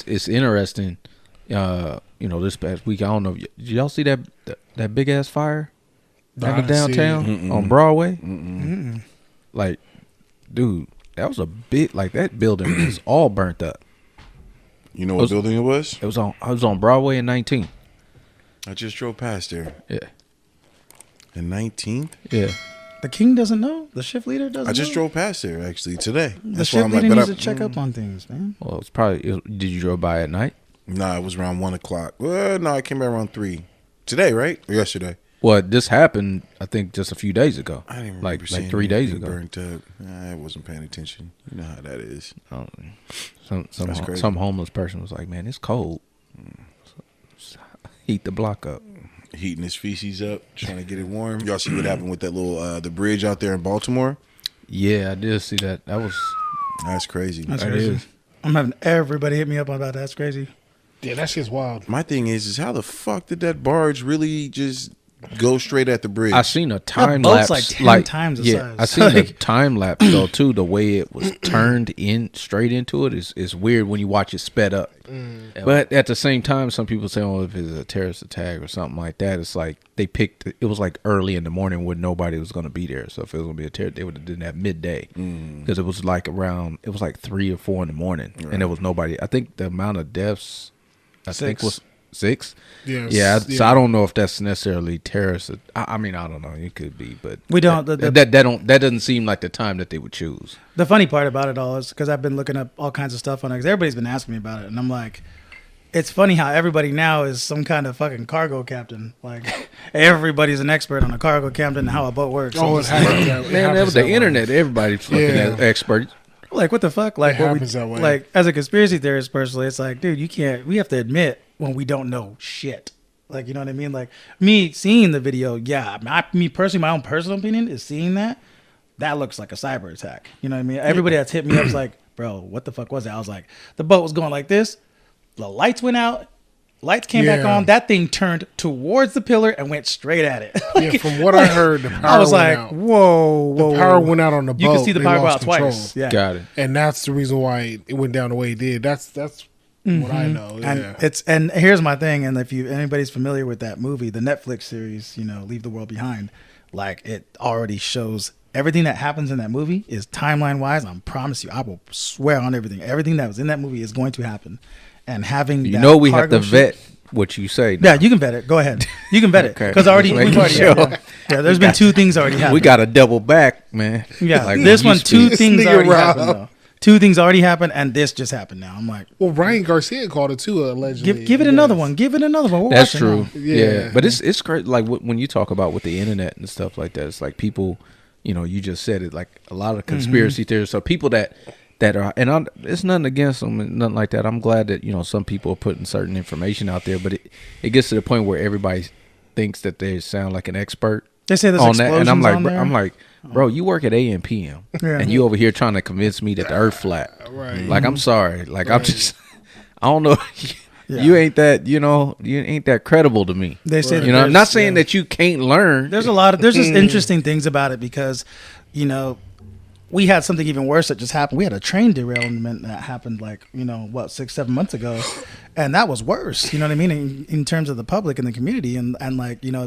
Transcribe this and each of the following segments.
it's interesting. This past week, I don't know. Did y'all see that big ass fire downtown on Broadway? Like, dude, that was a big. Like that building was all burnt up. You know what building it was? I was on Broadway and 19th. I just drove past there. Yeah. And 19th? Yeah. The king doesn't know. The shift leader doesn't. I just know? drove past there actually today. The shift leader needs to check up on things, man. Well, it's probably. Did you drove by at night? Nah, it was around 1:00. Well, no, I came back around 3. Today, right? Or yesterday? Well, this happened, I think, just a few days ago. I didn't remember like 3 days ago. Burnt up. I wasn't paying attention. You know how that is. Some homeless person was like, "Man, it's cold. Heat the block up." Heating his feces up, trying to get it warm. Y'all see what happened with that little the bridge out there in Baltimore? Yeah, I did see that. That's crazy. That's crazy. I'm having everybody hit me up about that. That's crazy. Yeah, that shit's wild. My thing is how the fuck did that barge really just go straight at the bridge? I seen a time boat's lapse, like 10 times the size. I seen a time lapse though too. The way it was turned in straight into it is weird when you watch it sped up. But at the same time, some people say, "Oh, if it's a terrorist attack or something like that," it's like they picked. It was like early in the morning when nobody was going to be there. So if it was going to be a terror, they would have done that midday because it was like around. It was like 3 or 4 in the morning, and there was nobody. I think the amount of deaths, think was 6. Yeah. So I don't know if that's necessarily terrorist. I mean, I don't know. It could be, but we don't. That doesn't seem like the time that they would choose. The funny part about it all is because I've been looking up all kinds of stuff on it. Because everybody's been asking me about it, and I'm like, it's funny how everybody now is some kind of fucking cargo captain. Like everybody's an expert on a cargo captain and how a boat works. Oh, man, that was the internet. Everybody's fucking an expert. Like what the fuck? Like it happens that way. Like as a conspiracy theorist, personally, it's like, dude, you can't. We have to admit when we don't know shit. Like, you know what I mean? Like me seeing the video, me personally, my own personal opinion is seeing that looks like a cyber attack. You know what I mean? Everybody that's hit me up is like, bro, what the fuck was that? I was like, the boat was going like this. The lights went out. Lights came back on. That thing turned towards the pillar and went straight at it. Yeah, from what I heard, the power I was like, went out. whoa. The power went out on the boat. You can see the power go out control. twice. Yeah. Got it. And that's the reason why it went down the way it did. That's what I know. Yeah. And here's my thing. And if anybody's familiar with that movie, the Netflix series, Leave the World Behind, like it already shows everything that happens in that movie is timeline wise. I promise you, I will swear on everything. Everything that was in that movie is going to happen. And having we have to vet what you say now. Yeah, you can vet it. Go ahead. You can vet it because there's been 2 things already happened. We got to double back, man. Yeah, like this one, 2 things already happened though. 2 things already happened, and this just happened now. I'm like, well, Ryan Garcia called it too, allegedly. Give it another one. Give it another one. That's true. Yeah, but it's great. Like when you talk about with the internet and stuff like that, it's like people, you just said it. Like a lot of conspiracy theories. So people that are, and it's nothing against them, and nothing like that. I'm glad that some people are putting certain information out there, but it gets to the point where everybody thinks that they sound like an expert. They say there's on that, and I'm like, bro, you work at AM/PM, and you over here trying to convince me that the Earth flat. Right. Like, I'm sorry. Like, I'm just, I don't know. You ain't that, you ain't that credible to me. They say, I'm not saying that you can't learn. There's just interesting things about it because, we had something even worse that just happened. We had a train derailment that happened 6-7 months ago. And that was worse. You know what I mean? In terms of the public and the community. And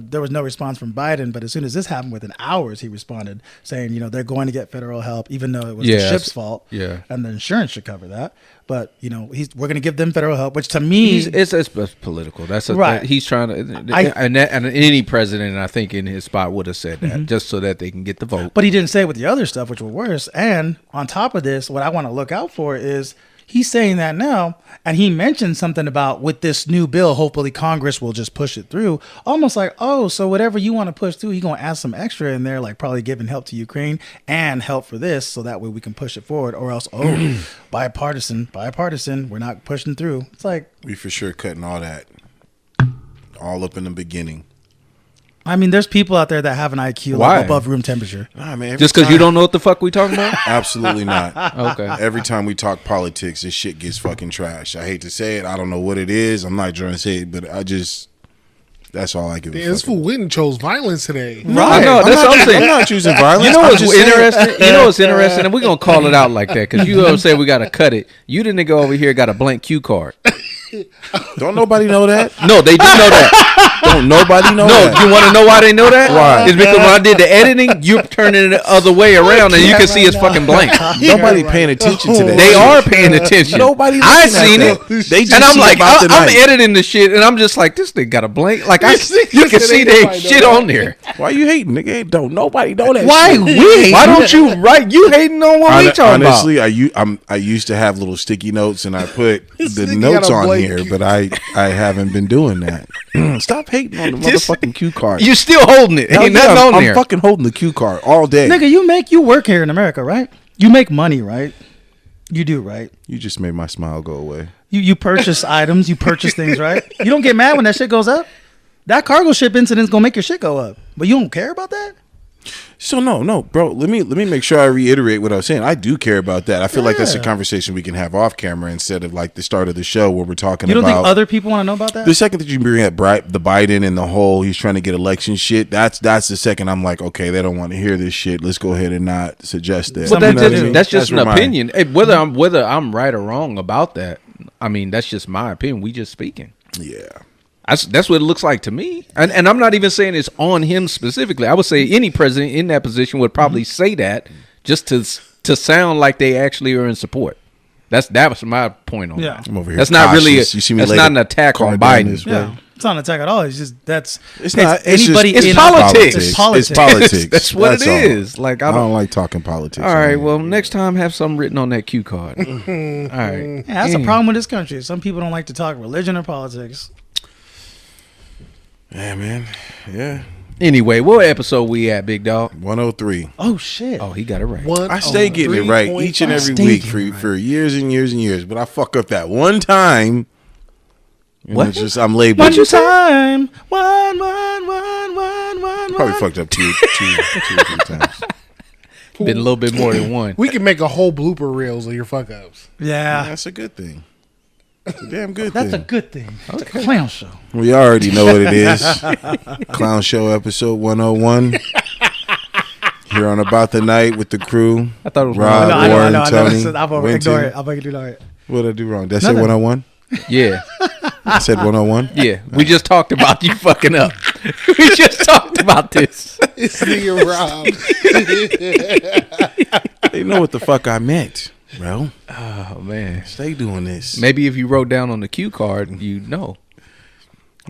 there was no response from Biden. But as soon as this happened, within hours, he responded saying, they're going to get federal help, even though it was the ship's fault. Yeah. And the insurance should cover that. But, we're going to give them federal help, which to me... It's political. That's right. He's trying to... and any president, I think, in his spot would have said that, just so that they can get the vote. But he didn't say it with the other stuff, which were worse. And on top of this, what I want to look out for is... He's saying that now, and he mentioned something about with this new bill, hopefully Congress will just push it through. Almost like, so whatever you want to push through, you're going to add some extra in there, like probably giving help to Ukraine and help for this, so that way we can push it forward. Or else, bipartisan, we're not pushing through. It's like... We for sure cutting all that. All up in the beginning. I mean, there's people out there that have an IQ above room temperature. Nah, man. Just because you don't know what the fuck we talking about? Absolutely not. Okay. Every time we talk politics, this shit gets fucking trash. I hate to say it. I don't know what it is. I'm not trying to say it, but That's all I give a This fuck fool about. Witten chose violence today. I know, that's what I'm saying. I'm not choosing violence. You know I'm what's just saying- interesting? You know what's interesting? And we're going to call it out like that because you say we got to cut it. You the nigga over here got a blank cue card. Don't nobody know that. No, they do know that. Don't nobody know No, that. you want to know why they know that? Why? It's because when I did the editing, you're turning it the other way around and you can see it's fucking blank. Nobody paying attention to that. They shit. are paying attention. Nobody I looking at seen that. it. They just And I'm see like, about the I'm night. editing the shit, and I'm just like, this thing got a blank. Like, you can said see ain't their nobody know shit that. on there. Why you hating, nigga? Don't nobody know that. Why shit. we hating? Why don't you write? You hating on what we talking Honestly, about? I used to have little sticky notes, and I put the nigga notes got a on blank here, cue. but I haven't been doing that. Stop hating on the Just- motherfucking cue card. You still holding it? Hell Ain't yeah, nothing on I'm there. fucking holding the cue card all day. Nigga, you work here in America, right? You make money, right? You do, right? You just made my smile go away. You purchase items, you purchase things, right? You don't get mad when that shit goes up. That cargo ship incident's gonna make your shit go up, but you don't care about that. So no, bro. Let me make sure I reiterate what I was saying. I do care about that. I feel like that's a conversation we can have off camera instead of like the start of the show where we're talking You don't about. think other people want to know about that? The second that you bring up the Biden and the whole he's trying to get election shit, that's the second I'm like, okay, they don't want to hear this shit. Let's go ahead and not suggest that. But Something that's to do. just, that's just where an my- opinion. Hey, whether I'm right or wrong about that, I mean, that's just my opinion. We just speaking. Yeah. That's what it looks like to me. And I'm not even saying it's on him specifically. I would say any president in that position would probably say that just to sound like they actually are in support. That was my point on Yeah. that. I'm over here. That's not really. cautious. You see me That's lay not the an attack on card down Biden. this way. Yeah, it's not an attack at all. It's just It's not. It's anybody just, in politics. It's politics. It's politics. That's what it all. is. Like I don't like talking politics. All right. I mean, Well, next time have something written on that cue card. All right. Yeah, that's a problem with this country. Some people don't like to talk religion or politics. yeah, man. Yeah. Anyway, what episode we at, big dog? 103. Oh shit! Oh, he got it right. I stay getting it right each and every week for years and years and years, but I fuck up that one time. And What? It's just I'm labeled. One time, one. Probably fucked up two, 3 times. Been a little bit more than one. We can make a whole blooper reels of your fuck ups. Yeah, That's a good thing. It's a damn good that's a thing. good thing. It's a clown show. We already know what it is. Clown Show episode 101. Here on About the Night with the crew. I thought it was Rob, I Warren, know. Tony, I'm over Wendy. ignore it. I'm gonna ignore it. What did I do wrong? Did I say Nothing. 101? Yeah. I said 101? Yeah. We just talked about you fucking up. We just talked about this. This nigga Rob. They know what the fuck I meant, bro. Oh, man. Stay doing this. Maybe if you wrote down on the cue card, you'd know.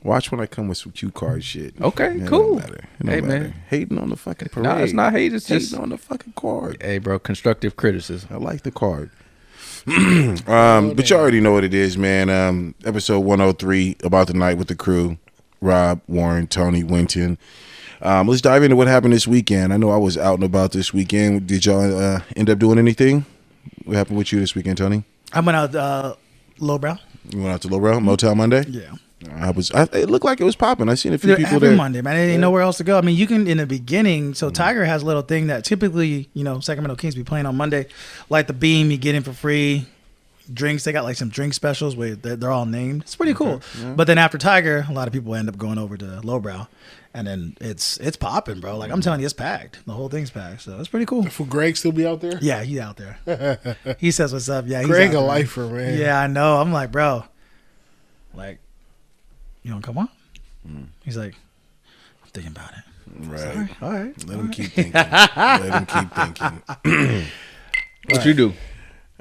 Watch when I come with some cue card shit. Okay, It cool. don't matter. It don't Hey, matter. man. Hating on the fucking parade. No, it's not hate. It's Hating just, on the fucking card. hey, bro, constructive criticism. I like the card. But you already know what it is, man. Episode 103, About the Night with the crew. Rob, Warren, Tony, Winton. Let's dive into what happened this weekend. I know I was out and about this weekend. Did y'all end up doing anything? What happened with you this weekend, Tony? I went out lowbrow. You went out to Lowbrow Motel Monday? Yeah. It looked like it was popping. I seen a few people Every there. Monday, man. There ain't nowhere else to go. I mean, you can in the beginning. So Tiger has a little thing that typically, Sacramento Kings be playing on Monday, like the Beam. You get in for free drinks. They got like some drink specials where they're all named. It's pretty cool. Yeah. But then after Tiger, a lot of people end up going over to Lowbrow, and then it's popping, bro. Like I'm telling you, it's packed. The whole thing's packed. So it's pretty cool. For Greg still be out there? Yeah, he's out there. He says what's up. Yeah, he's Greg out a there. lifer, man. Yeah, I know. I'm like, bro, like, you don't come on? He's like, I'm thinking about it. Right. All right. Let him keep thinking. Let him keep thinking. What you do?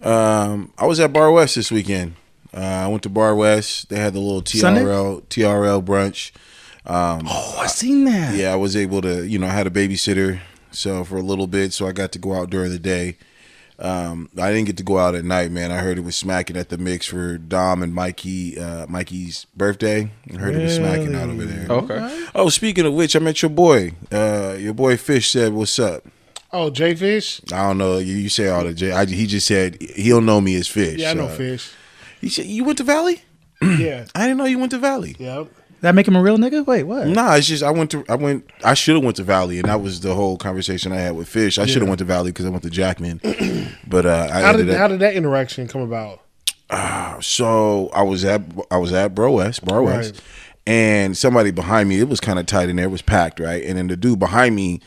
I was at Bar West this weekend. I went to Bar West. They had the little Sunday? TRL brunch. Oh, I seen that. Yeah, I was able to, I had a babysitter, so for a little bit, so I got to go out during the day. I didn't get to go out at night, man. I heard it was smacking at the mix for Dom and Mikey's birthday. I heard it was smacking out over there. Okay. Oh, speaking of which, I met your boy. Your boy Fish said, "What's up?" Oh, Jay Fish? I don't know. You say all the J. He just said he'll know me as Fish. Yeah, I know Fish. He said, "You went to Valley?" Yeah. I didn't know you went to Valley. Yep. That make him a real nigga? Wait, what? Nah, it's just I should have went to Valley, and that was the whole conversation I had with Fish. I should have went to Valley because I went to Jackman, but How did that interaction come about? So I was at Bar West, Right. and somebody behind me, it was kind of tight in there, it was packed, right? And then the dude behind me,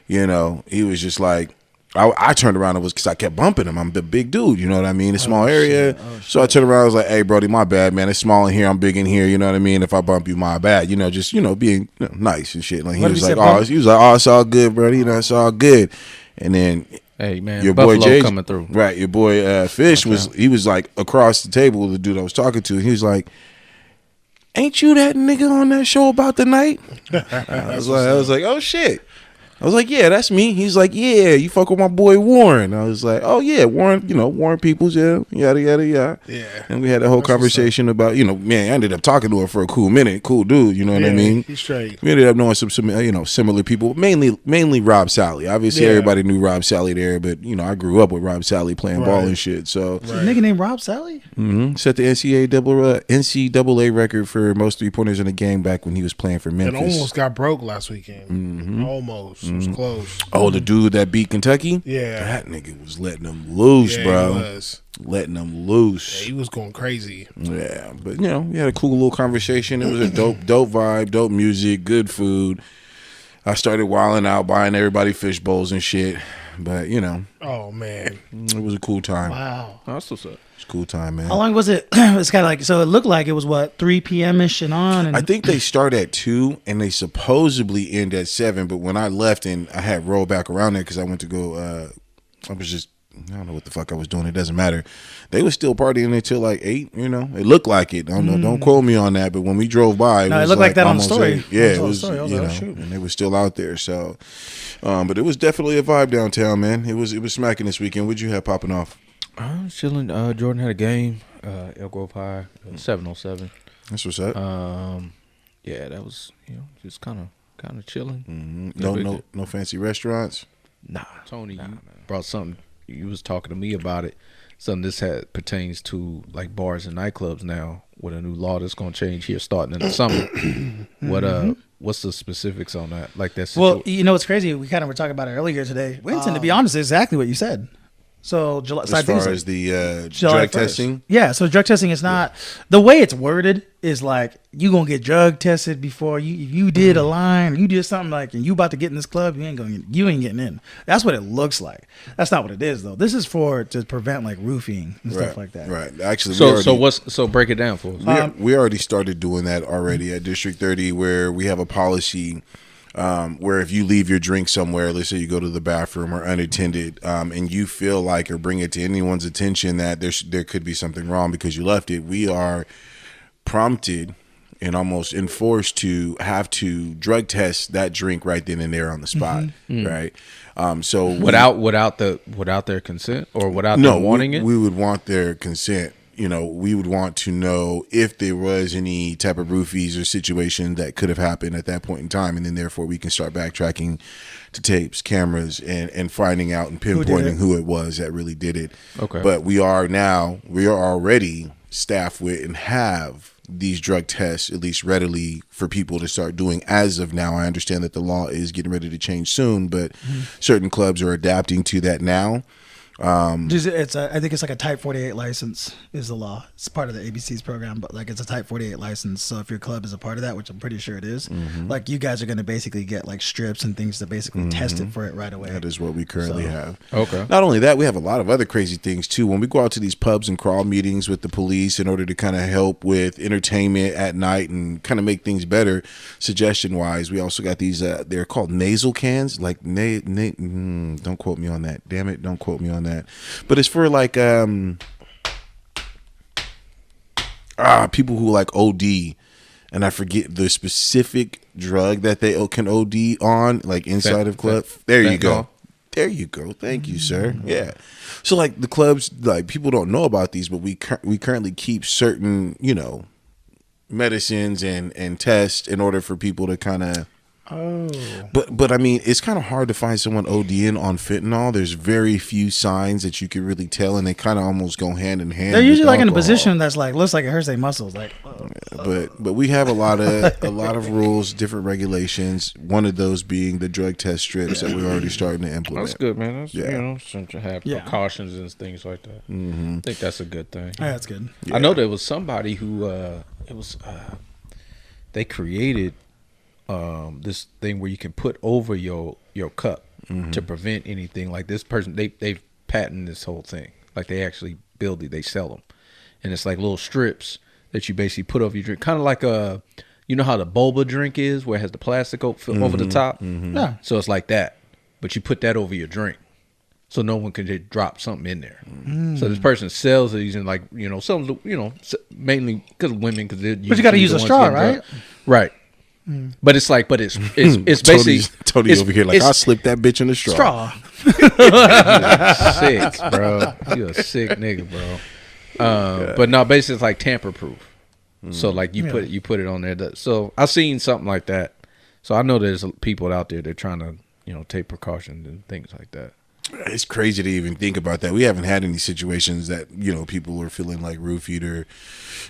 he was just like, I turned around and was, because I kept bumping him. I'm the big dude, you know what I mean? A small area. So I turned around, I was like, hey, Brody, my bad, man. It's small in here, I'm big in here, you know what I mean? If I bump you, my bad. Just, being nice and shit. Like, he was like, oh, it's all good, Brody. It's all good. And then, hey, man, your Buffalo boy Jay, coming through. Right, your boy Fish he was like across the table with the dude I was talking to. He was like, ain't you that nigga on that show about the night? I was like, oh shit. I was like, yeah, that's me. He's like, yeah, you fuck with my boy Warren. I was like, oh yeah, Warren, Warren Peoples, yeah, yada yada yada. Yeah. And we had a whole conversation about, man, I ended up talking to her for a cool minute, cool dude, you know what I mean? He's straight. We ended up knowing some similar people, mainly Rob Sally. Obviously, everybody knew Rob Sally there, but I grew up with Rob Sally playing ball and shit. So, a nigga named Rob Sally. Set the NCAA record for most 3-pointers in a game back when he was playing for Memphis. And almost got broke last weekend. Almost. It was close. Oh, the dude that beat Kentucky? Yeah. That nigga was letting them loose, bro. He was. Letting them loose. Yeah, he was going crazy. Yeah, but, we had a cool little conversation. It was a dope vibe, dope music, good food. I started wilding out, buying everybody fish bowls and shit. But, Oh, man. it was a cool time. Wow. That's what's up. It's a cool time, man. How long was it? It's kind of like, so it looked like it was 3 p.m.-ish and on. And I think they start at 2 and they supposedly end at 7. But when I left and I had rolled back around there because I went to go, I don't know what the fuck I was doing. It doesn't matter. They were still partying until like 8, It looked like it. I don't know. Don't quote me on that. But when we drove by, it looked like that on the story. 8. Yeah, it was, I was like, oh, shoot. and they were still out there. So, but it was definitely a vibe downtown, man. It was smacking this weekend. What'd you have popping off? I was chilling. Jordan had a game. Elk Grove High, 707. That's what's up. Yeah, that was just kind of chilling. Mm-hmm. No fancy restaurants. Nah, Tony, you brought something. You was talking to me about it. Something this pertains to like bars and nightclubs now with a new law that's going to change here starting in the summer. What's the specifics on that? Like that. Well, it's crazy. We kind of were talking about it earlier today. Winston, to be honest, is exactly what you said. So July, as far as the drug testing, yeah. So drug testing is not the way it's worded. Is like you gonna get drug tested before you did a line, or you did something like, and you about to get in this club, you ain't getting in. That's what it looks like. That's not what it is though. This is to prevent like roofing and stuff like that. Right. Actually, so break it down for us. We already started doing that already at District 30, where we have a policy. Where if you leave your drink somewhere, let's say you go to the bathroom or unattended, and you feel like or bring it to anyone's attention that there could be something wrong because you left it, we are prompted and almost enforced to have to drug test that drink right then and there on the spot, right? So without their consent or without them wanting it, we would want their consent. We would want to know if there was any type of roofies or situation that could have happened at that point in time. And then therefore we can start backtracking to tapes, cameras, and finding out and pinpointing who it was that really did it. Okay. But we are already staffed with and have these drug tests at least readily for people to start doing as of now. I understand that the law is getting ready to change soon, but certain clubs are adapting to that now. I think it's like a Type 48 license is the law. It's part of the ABC's program, but like it's a Type 48 license. So if your club is a part of that, which I'm pretty sure it is, like you guys are going to basically get like strips and things to basically test it for it right away. That is what we currently have. Okay. Not only that, we have a lot of other crazy things too. When we go out to these pubs and crawl meetings with the police in order to kind of help with entertainment at night and kind of make things better, suggestion wise, we also got these. They're called nasal cans. Like don't quote me on that. Damn it, don't quote me on that. But it's for like people who like OD, and I forget the specific drug that they can OD on, like inside of club. There you go. Thank you, sir. Yeah. So like the clubs, like people don't know about these, but we currently keep certain medicines and tests in order for people to kind of. Oh, but I mean, it's kind of hard to find someone ODing on fentanyl. There's very few signs that you can really tell, and they kind of almost go hand in hand. They're usually like in a position that's like looks like it hurts their muscles. Like, but we have a lot of rules, different regulations. One of those being the drug test strips that we're already starting to implement. That's good, man. That's since you have precautions and things like that. I think that's a good thing. Yeah, that's good. I know there was somebody who they created this thing where you can put over your cup to prevent anything like this person. They've patented this whole thing. Like they actually build it, they sell them, and it's like little strips that you basically put over your drink, kind of like you know how the boba drink is, where it has the plastic over the top. Yeah. So it's like that, but you put that over your drink, so no one can just drop something in there. So this person sells it using like some mainly because women because but you got to use a straw, right? Right. But it's basically Tony over here like I slipped that bitch in the straw. Sick, bro. You a sick nigga, bro. But no, basically it's like tamper proof. So like you put it on there. So I've seen something like that. So I know there's people out there that are trying to take precautions and things like that. It's crazy to even think about that. We haven't had any situations that people are feeling like roofied or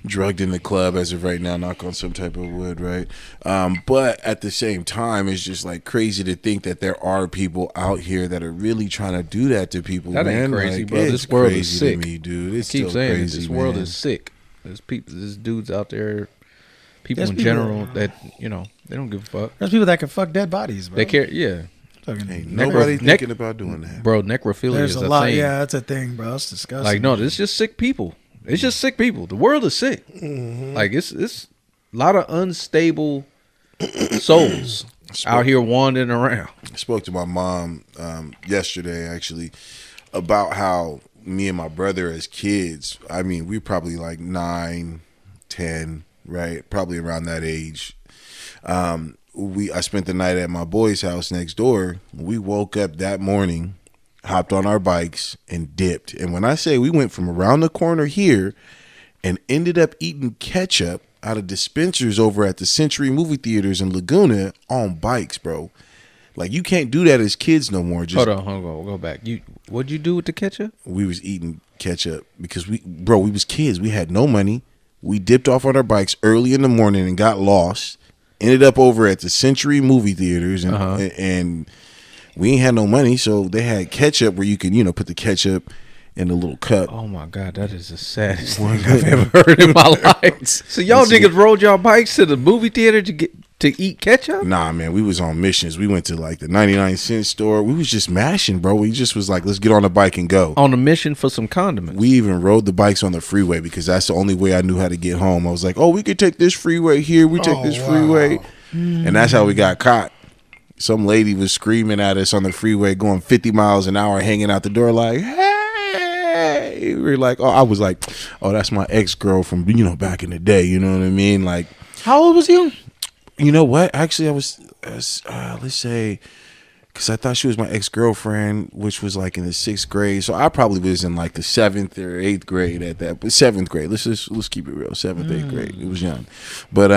drugged in the club as of right now. Knock on some type of wood, right? But at the same time, it's just like crazy to think that there are people out here that are really trying to do that to people. That ain't crazy, bro. This world is sick. To me, dude. It's I keep saying crazy, this world is sick. There's dudes out there, people in general that they don't give a fuck. There's people that can fuck dead bodies, bro. They care, yeah. Ain't nobody thinking about doing that, bro. Necrophilia There's is a lot. thing. Yeah, that's a thing, bro. It's disgusting. Like no, it's just sick people. It's just sick people. The world is sick. Like it's a lot of unstable souls out here wandering around. I spoke to my mom yesterday actually about how me and my brother as kids, I mean, we probably like 9, 10, right? Probably around that age. I spent the night at my boy's house next door. We woke up that morning, hopped on our bikes, and dipped. And when I say we went from around the corner here and ended up eating ketchup out of dispensers over at the Century movie theaters in Laguna on bikes, bro. Like, you can't do that as kids no more. Hold on. We'll go back. What'd you do with the ketchup? We was eating ketchup because we was kids. We had no money. We dipped off on our bikes early in the morning and got lost. Ended up over at the Century movie theaters, and we ain't had no money, so they had ketchup where you can, put the ketchup in a little cup. Oh my God, that is the saddest thing I've ever heard in my life. So y'all niggas rode y'all bikes to the movie theater to eat ketchup? Nah, man, we was on missions. We went to like the 99-cent store. We was just mashing, bro. We just was like, let's get on the bike and go. On a mission for some condiments. We even rode the bikes on the freeway because that's the only way I knew how to get home. I was like, oh, we could take this freeway here. We take this freeway. And that's how we got caught. Some lady was screaming at us on the freeway going 50 miles an hour, hanging out the door like, hey. We were like, I was like, that's my ex-girl from, back in the day. You know what I mean? Like, how old was you? You know what? Actually, I was, let's say, because I thought she was my ex-girlfriend, which was like in the 6th grade. So I probably was in like the 7th or 8th grade at that. But 7th grade. Let's keep it real. 7th, 8th grade. It was young. But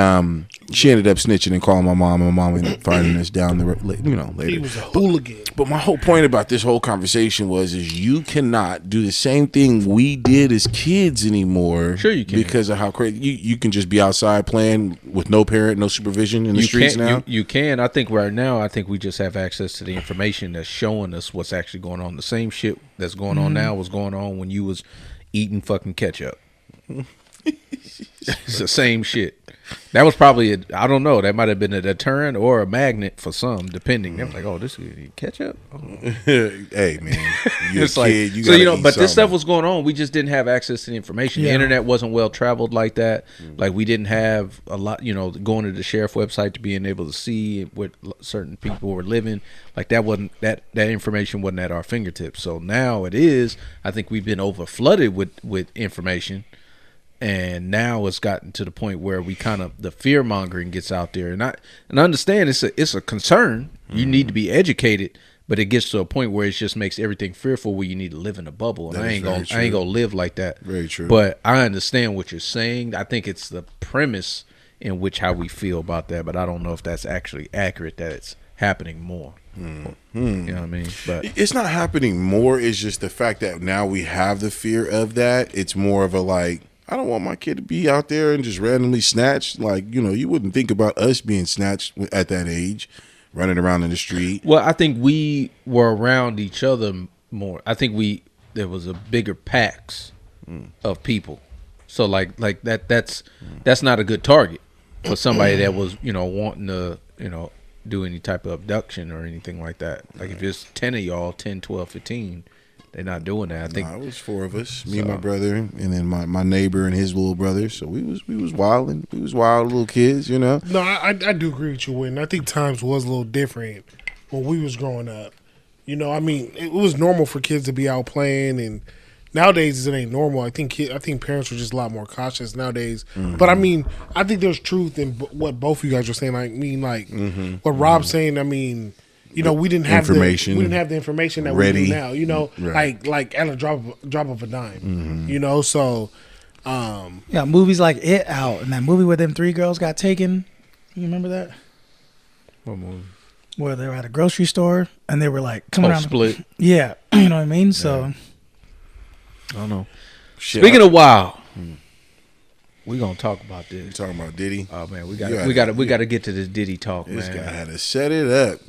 she ended up snitching and calling my mom. And my mom ended up finding us down the road, later. He was a hooligan. But my whole point about this whole conversation is you cannot do the same thing we did as kids anymore. Sure you can. Because of how crazy. You can just be outside playing with no parent, no supervision in the streets now. You can. I think right now, we just have access to the information that's showing us what's actually going on. The same shit that's going on now was going on when you was eating fucking ketchup. It's the same shit. That was probably I don't know. That might have been a deterrent or a magnet for some, depending. They were like, "Oh, this is ketchup." Oh. Hey, man, you're it's a like kid. You so but something. This stuff was going on. We just didn't have access to the information. The internet wasn't well traveled like that. Like we didn't have a lot. Going to the sheriff website to being able to see what certain people were living. Like that wasn't that information wasn't at our fingertips. So now it is. I think we've been over flooded with information. And now it's gotten to the point where we kind of the fear mongering gets out there, and I understand it's a concern. You need to be educated, but it gets to a point where it just makes everything fearful. Where you need to live in a bubble, and I ain't gonna live like that. Very true. But I understand what you're saying. I think it's the premise in which how we feel about that, but I don't know if that's actually accurate. That it's happening more. You know what I mean? But it's not happening more. It's just the fact that now we have the fear of that. It's more of a like. I don't want my kid to be out there and just randomly snatched. Like, you wouldn't think about us being snatched at that age, running around in the street. Well, I think we were around each other more. I think there was a bigger packs of people. So like that's not a good target. for somebody that was, wanting to, do any type of abduction or anything like that. Like if it's 10 of y'all, 10, 12, 15, they're not doing that. I think it was 4 of us, me and my brother, and then my neighbor and his little brother. So we was wilding. We was wild little kids, No, I do agree with you, Wynn. I think times was a little different when we was growing up. I mean, it was normal for kids to be out playing, and nowadays it ain't normal. I think parents are just a lot more cautious nowadays. Mm-hmm. But I mean, I think there's truth in what both of you guys are saying. What Rob's saying. I mean, we didn't have information. We didn't have the information that ready. we do now. Right. like at a drop of a dime. So. Yeah, movies like It out, and that movie where them 3 girls got taken. You remember that? What movie? Where they were at a grocery store and they were like coming around. Split. Yeah, you know what I mean. So I don't know. Speaking of wild, we gonna talk about this. You talking about Diddy? Oh man, we got to get to this Diddy talk, this man. guy had to set it up.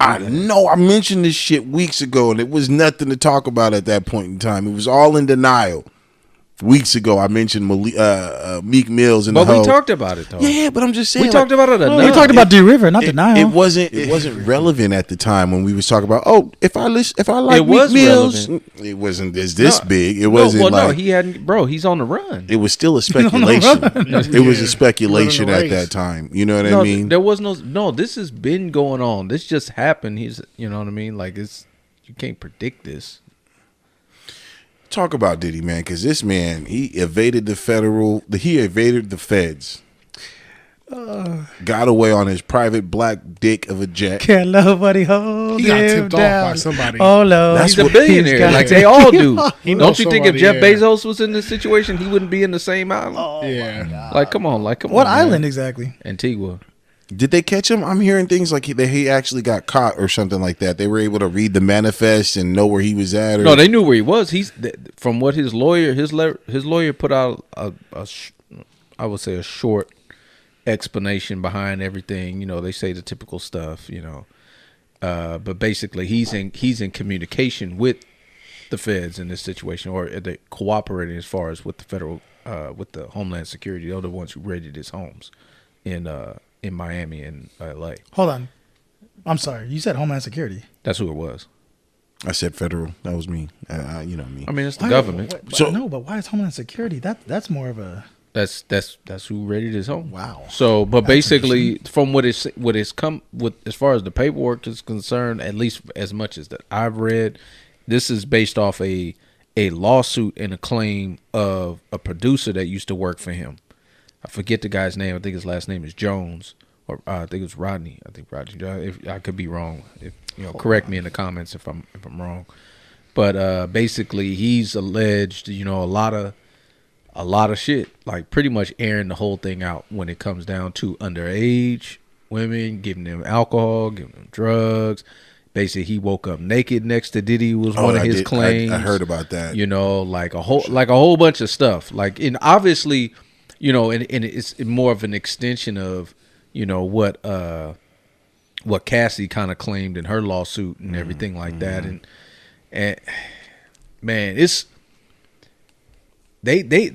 I know. I mentioned this shit weeks ago, and it was nothing to talk about at that point in time. It was all in denial. Weeks ago, I mentioned Meek Mills and but we talked about it though. Yeah, but I'm just saying we talked about it enough. We talked about D River, not denial. It wasn't relevant at the time when we was talking about. Oh, if I like Meek Mills, it wasn't this big. It wasn't he hadn't. Bro, he's on the run. It was still a speculation. It was a speculation at that time. You know what I mean? There was no. This has been going on. This just happened. You know what I mean? Like you can't predict this. Talk about Diddy, man, because this man, he evaded the feds. Got away on his private black dick of a jet. Can't nobody hold He got him tipped down. off by somebody. Oh no, he's a billionaire, like they all do. Don't you think if somebody, Jeff Bezos was in this situation, he wouldn't be in the same island? Yeah. Like, come on, what island man. exactly? Antigua. Did they catch him? I'm hearing things like he actually got caught or something like that. They were able to read the manifest and know where he was at. No, they knew where he was. From what his lawyer put out I would say a short explanation behind everything. They say the typical stuff. But basically he's in communication with the feds in this situation, or they cooperating as far as with the federal with the Homeland Security. They're the ones who raided his homes in Miami and LA. Hold on. I'm sorry. You said Homeland Security. That's who it was. I said federal. That was me. You know me. I mean, it's the government. But why is Homeland Security? That's more of a. That's who raided his home. Wow. So, but basically, from what it's come with as far as the paperwork is concerned, at least as much as that I've read, this is based off a lawsuit and a claim of a producer that used to work for him. I forget the guy's name. I think his last name is Jones, or I think it was Rodney. I think Rodney. If I could be wrong, correct me in the comments if I'm wrong. But basically, he's alleged, a lot of shit, like pretty much airing the whole thing out when it comes down to underage women, giving them alcohol, giving them drugs. Basically, he woke up naked next to Diddy was one of his claims. I heard about that. Like a whole bunch of stuff. Like, and obviously. And it's more of an extension of, what Cassie kind of claimed in her lawsuit and everything like that. And man, it's they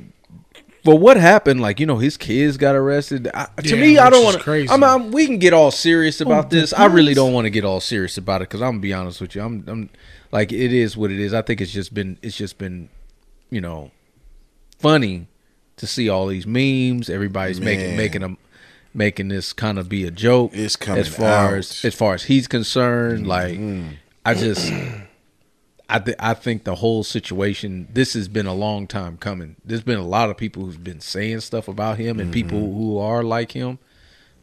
for what happened, like, his kids got arrested. To me, I don't want to. We can get all serious about this. I really don't want to get all serious about it because I'm gonna be honest with you. I'm like, it is what it is. I think it's just been, funny to see all these memes. Everybody's making this kind of be a joke. It's coming as far as he's concerned. Like, I think the whole situation. This has been a long time coming. There's been a lot of people who've been saying stuff about him and people who are like him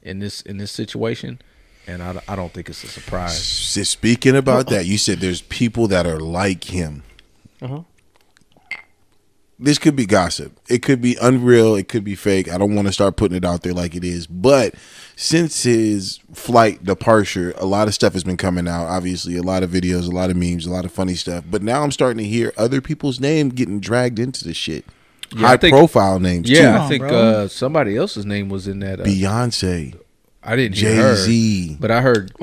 in this situation. And I don't think it's a surprise. Speaking about that, you said there's people that are like him. This could be gossip. It could be unreal. It could be fake. I don't want to start putting it out there like it is. But since his flight departure, a lot of stuff has been coming out. Obviously, a lot of videos, a lot of memes, a lot of funny stuff. But now I'm starting to hear other people's name getting dragged into this shit. Yeah, high-profile names, too. Yeah, I think somebody else's name was in that. Beyonce. I didn't hear Jay-Z. but I heard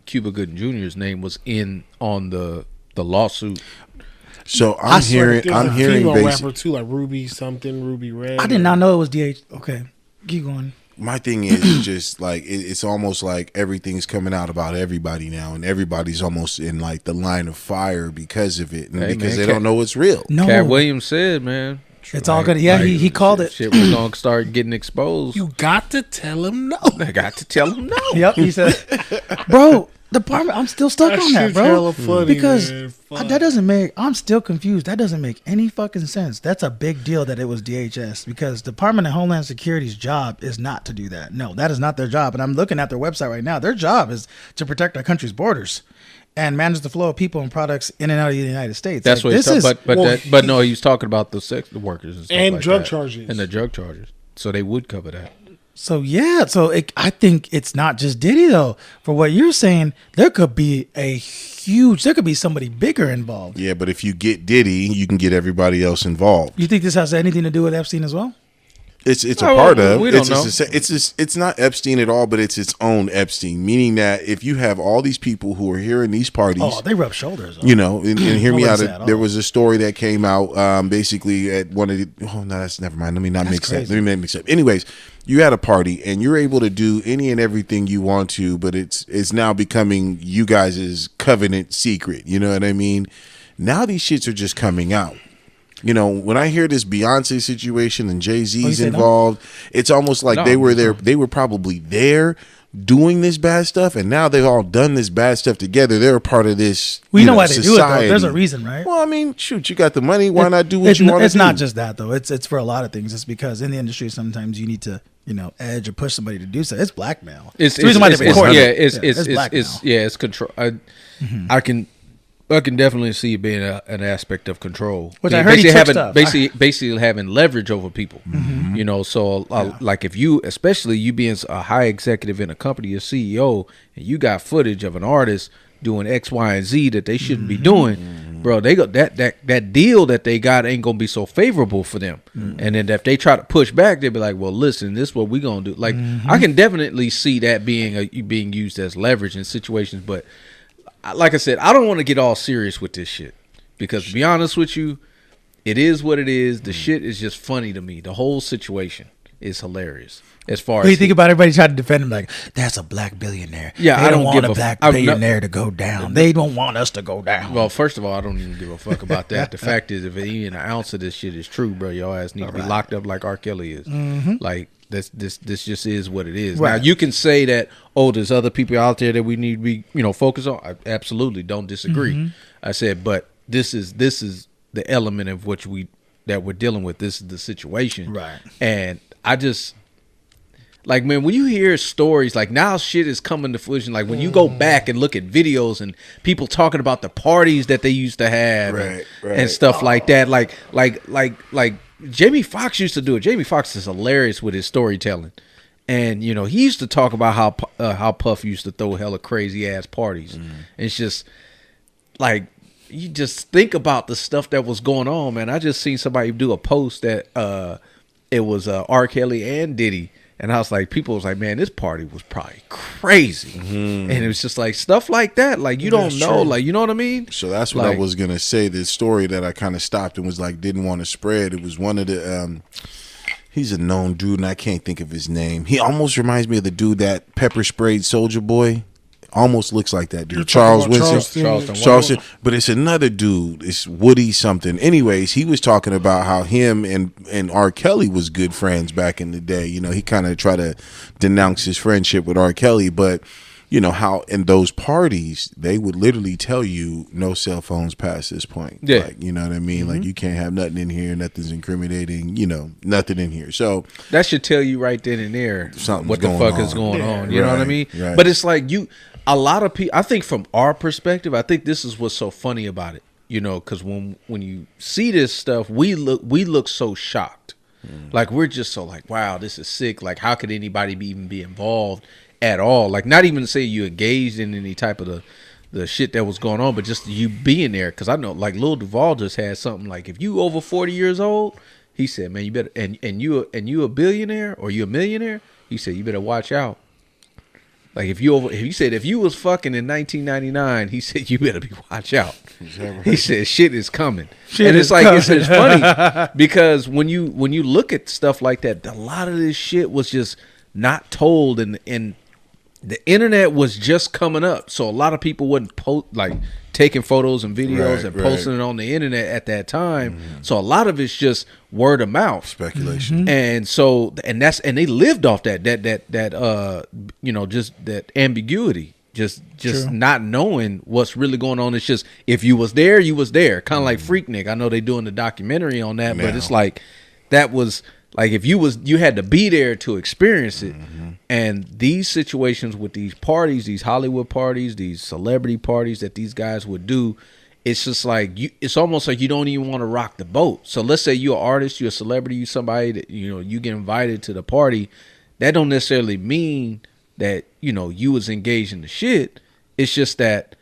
Cuba Gooding Jr.'s name was on the lawsuit. So I'm hearing female rapper too, like Ruby Red. I did not know it was DH. Okay, keep going. my thing is just like it's almost like everything's coming out about everybody now, and everybody's almost in like the line of fire because of it, and because they don't know what's real. No, Cat Williams said, man, it's all good. Yeah, he called it. Shit was gonna start getting exposed. You got to tell him no. I got to tell him no. Yep, he said, bro. The department, I'm still stuck on that, shit's bro. hella funny, because man. Fuck. that doesn't make. I'm still confused. That doesn't make any fucking sense. That's a big deal that it was DHS, because Department of Homeland Security's job is not to do that. No, that is not their job. And I'm looking at their website right now. Their job is to protect our country's borders and manage the flow of people and products in and out of the United States. That's like, what he's talking. But no, he's talking about the sex workers and stuff And like drug that. charges. And the drug charges. So they would cover that. So yeah, I think it's not just Diddy though. For what you're saying, there could be somebody bigger involved. Yeah, but if you get Diddy, you can get everybody else involved. You think this has anything to do with Epstein as well? It's a part of. We don't know. It's not Epstein at all, but it's its own Epstein. Meaning that if you have all these people who are here in these parties, Oh, they rub shoulders. you know, and hear me out. say at all. There was a story that came out basically at one of the. Oh no, that's never mind. Let me not mix that. crazy. Let me mix up. Anyways, you had a party and you're able to do any and everything you want to, but it's now becoming you guys' covenant secret. You know what I mean? Now these shits are just coming out. You know, when I hear this Beyonce situation and Jay-Z's involved, it's almost like they were there. They were probably there doing this bad stuff, and now they've all done this bad stuff together. They're a part of this. We know why they do it, though. society. There's a reason, right? Well, I mean, shoot, you got the money. Why not do what you want to do? It's not just that, though. It's for a lot of things. It's because in the industry, sometimes you need to, edge or push somebody to do so. It's blackmail. It's the reason why they record it. It's blackmail. it's control. I can definitely see it being an aspect of control. Which I heard he took stuff. Basically having leverage over people. You know, so like if you, especially you being a high executive in a company, a CEO, and you got footage of an artist doing X, Y, and Z that they shouldn't be doing, bro, they got that deal that they got ain't gonna be so favorable for them. And then if they try to push back, they'll be like, well, listen, this is what we gonna do. Like I can definitely see that being used as leverage in situations, but like I said, I don't want to get all serious with this shit because to be honest with you, it is what it is. The shit is just funny to me. The whole situation is hilarious. As far What as do you think about everybody trying to defend him? Like, that's a black billionaire. Yeah, they I don't want give a a black I'm billionaire to go down. They don't want us to go down. well, first of all, I don't even give a fuck about that. The fact is, if even an ounce of this shit is true, bro, your ass need to be locked up like R. Kelly is. Like this just is what it is. Right. Now you can say that, oh, there's other people out there that we need to be, focus on. I absolutely don't disagree. I said, but this is the element of which that we're dealing with. This is the situation, Right. And I just. Like, man, when you hear stories, like now shit is coming to fruition. Like when you go back and look at videos and people talking about the parties that they used to have and stuff like that. Like Jamie Foxx used to do it. Jamie Foxx is hilarious with his storytelling. And, he used to talk about how Puff used to throw hella crazy ass parties. It's just like, you just think about the stuff that was going on, man. I just seen somebody do a post that it was R. Kelly and Diddy. And I was like, people was like, man, this party was probably crazy. And it was just like stuff like that. Like, you don't know. True. Like, you know what I mean? So that's what I was going to say. This story that I kind of stopped and was like, didn't want to spread. It was one of the, he's a known dude and I can't think of his name. He almost reminds me of the dude that pepper sprayed Soldier Boy. Almost looks like that dude. You're Charles talking about Winston. Charleston. But it's another dude. It's Woody something. Anyways, he was talking about how him and R. Kelly was good friends back in the day. He kind of tried to denounce his friendship with R. Kelly, but how in those parties they would literally tell you no cell phones past this point. Yeah. Like, you know what I mean? Like you can't have nothing in here, nothing's incriminating, nothing in here. So That should tell you right then and there Something's what the going fuck on. is going Yeah. on. You know what I Right, mean? right. But it's like a lot of people, I think from our perspective, I think this is what's so funny about it. Because when you see this stuff, we look so shocked. Like we're just so like, wow, this is sick. Like how could anybody even be involved at all? Like not even to say you engaged in any type of the shit that was going on, but just you being there. Because I know like Lil Duval just had something like, if you over 40 years old, he said, man, you better and you a billionaire or you a millionaire, he said you better watch out. Like if you was fucking in 1999, he said you better watch out. He said shit is coming. And it's like it's funny because when you look at stuff like that, a lot of this shit was just not told, and the internet was just coming up, so a lot of people wasn't taking photos and videos and posting it on the internet at that time. So a lot of it's just word of mouth, speculation, and so and they lived off that just that ambiguity, just True. not knowing what's really going on. It's just if you was there, you was there, kind of like Freaknik. I know they doing the documentary on that, but it's like that was. Like if you had to be there to experience it. And these situations with these parties, these Hollywood parties, these celebrity parties that these guys would do, it's just like it's almost like you don't even want to rock the boat. So let's say you're an artist, you're a celebrity, you're somebody that you get invited to the party. That don't necessarily mean that you was engaged in the shit. It's just that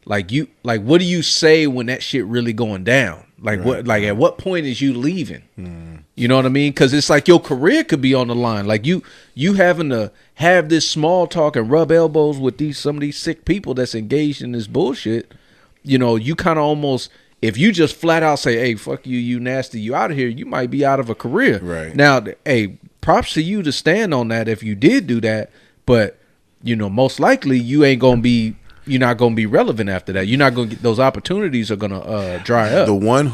what do you say when that shit really going down? At what point is you leaving? You know what I mean? Because it's like your career could be on the line. Like you having to have this small talk and rub elbows with some of these sick people that's engaged in this bullshit. You kind of almost, if you just flat out say, "Hey, fuck you, you nasty, you out of here," you might be out of a career. Right now, hey, props to you to stand on that if you did do that. But most likely you ain't gonna be. You're not going to be relevant after that. You're not going to get those opportunities are going to dry up. The one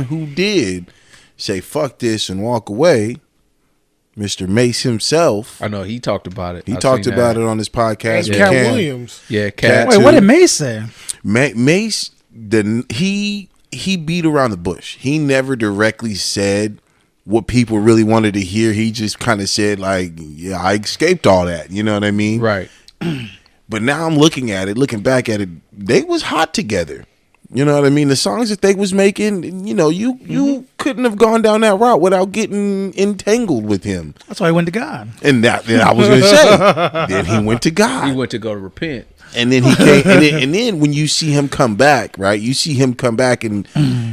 who did say fuck this and walk away, Mr. Mace himself. I know he talked about it. He talked about it on his podcast. That's Cat Williams. Yeah, Cat. Wait, what did Mace say? Mace, he beat around the bush. He never directly said what people really wanted to hear. He just kind of said like, "Yeah, I escaped all that." You know what I mean? Right. But now I'm looking back at it, they was hot together. You know what I mean? The songs that they was making, you couldn't have gone down that route without getting entangled with him. That's why he went to God. And that I was going to say. Then he went to God. He went to go repent. And then he came, and then when you see him come back, right? You see him come back, and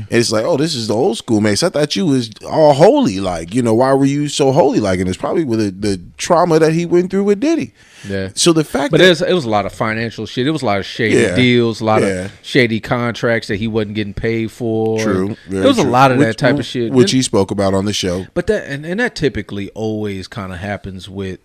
it's like, oh, this is the old school Mace. I thought you was all holy, like, why were you so holy, like? And it's probably with the trauma that he went through with Diddy. Yeah. So the fact, but it was a lot of financial shit. It was a lot of shady deals, a lot of shady contracts that he wasn't getting paid for. True. There was a lot of that type of shit, which he spoke about on the show. But that and that typically always kind of happens with.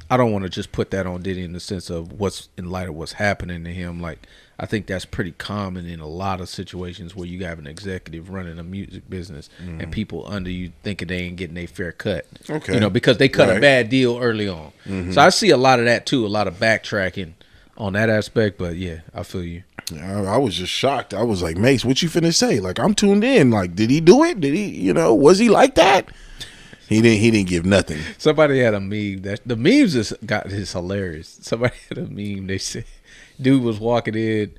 I don't want to just put that on Diddy in the sense of what's in light of what's happening to him. Like, I think that's pretty common in a lot of situations where you have an executive running a music business and people under you thinking they ain't getting their fair cut. Okay. Because they cut a bad deal early on. So I see a lot of that too, a lot of backtracking on that aspect. But yeah, I feel you. I was just shocked. I was like, Mace, what you finna say? Like, I'm tuned in. Like, did he do it? Did he, was he like that? He didn't give nothing. Somebody had a meme that the memes is hilarious. Somebody had a meme. They said dude was walking in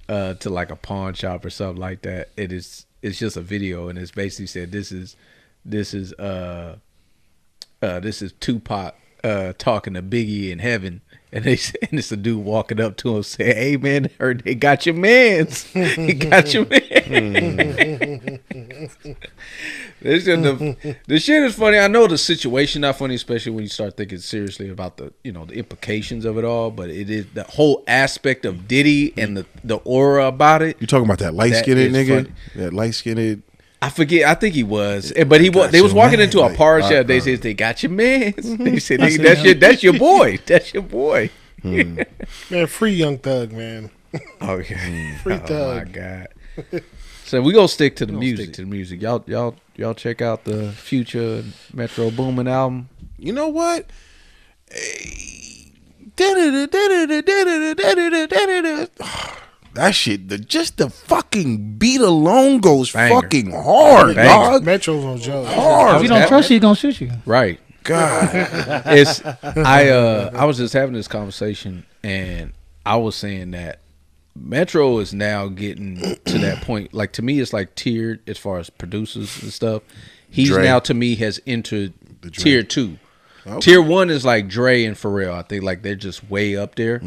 to like a pawn shop or something like that. It's just a video, and it's basically said this is Tupac talking to Biggie in heaven. And it's a dude walking up to him saying, "Hey man, heard they got your mans. He got your man." The shit is funny. I know the situation not funny, especially when you start thinking seriously about the the implications of it all. But it is the whole aspect of Diddy and the aura about it. You talking about that light skinned nigga? Funny. That light skinned. I forget. I think he was, but he was. They was walking into a party shop. They said they got your man. They said that's your boy. That's your boy. Man, free Young Thug, man. Okay. Free Thug. Oh my god. So we gonna stick to the music. Y'all check out the Future Metro Boomin album. You know what? That shit, just the fucking beat alone goes fucking hard, dog. Metro's no joke. Hard. If you don't trust you, he's gonna shoot you. Right. God. I was just having this conversation, and I was saying that Metro is now getting to that point. Like, to me, it's like tiered as far as producers and stuff. He's Dre. now, to me, has entered tier 2. Okay. Tier 1 is like Dre and Pharrell. I think like they're just way up there.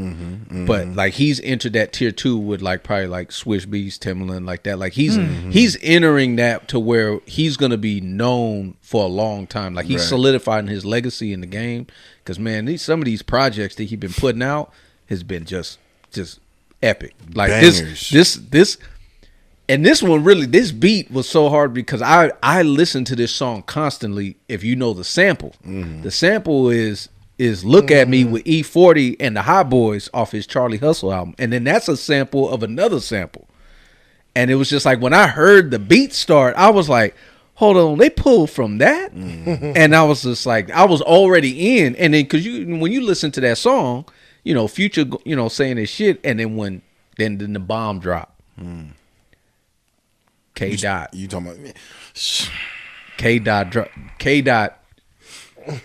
But like he's entered that tier 2 with like probably like Swish Beats, Timbaland, like that. Like he's entering that to where he's gonna be known for a long time. Like he's solidifying his legacy in the game. Because man, some of these projects that he's been putting out has been just epic. Like bangers. this And this beat was so hard because I listened to this song constantly. If you know the sample, the sample is "Look at Me" with E40 and the Hot Boys off his Charlie Hustle album, and then that's a sample of another sample. And it was just like when I heard the beat start, I was like, "Hold on, they pulled from that," and I was just like, I was already in. And then because when you listen to that song, Future, saying his shit, and then then the bomb drop. K Dot. You talking about K Dot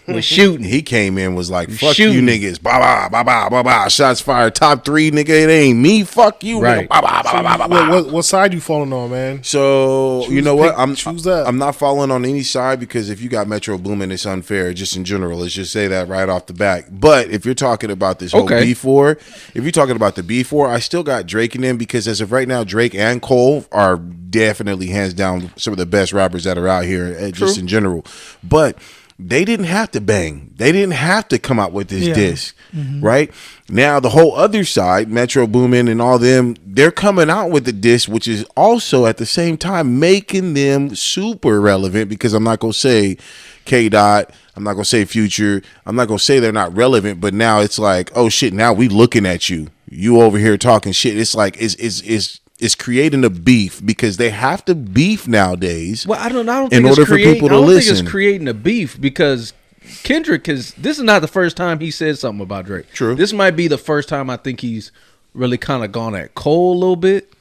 was shooting. He came in, was like, fuck shooting. you niggas. Ba ba ba ba ba ba. Shots fired. Top 3, nigga. It ain't me. Fuck you. Right. Nigga. Ba, ba, ba, ba, ba, ba. What side you falling on, man? So you know what? Choose that. I'm not falling on any side because if you got Metro Boomin, it's unfair. Just in general, let's just say that right off the bat. But if you're talking about this whole B4, if you're talking about the B4, I still got Drake in them because as of right now, Drake and Cole are definitely hands down some of the best rappers that are out here, just in general. But they didn't have to bang. They didn't have to come out with this disc, right? Now, the whole other side, Metro Boomin and all them, they're coming out with the disc, which is also at the same time making them super relevant because I'm not going to say K Dot, I'm not going to say Future, I'm not going to say they're not relevant, but now it's like, oh shit, now we looking at you. You over here talking shit. It's like, it's creating a beef because they have to beef nowadays. Well, I don't think in order for people to listen. I don't think it's creating a beef because Kendrick this is not the first time he said something about Drake. True. This might be the first time I think he's really kind of gone at Cole a little bit.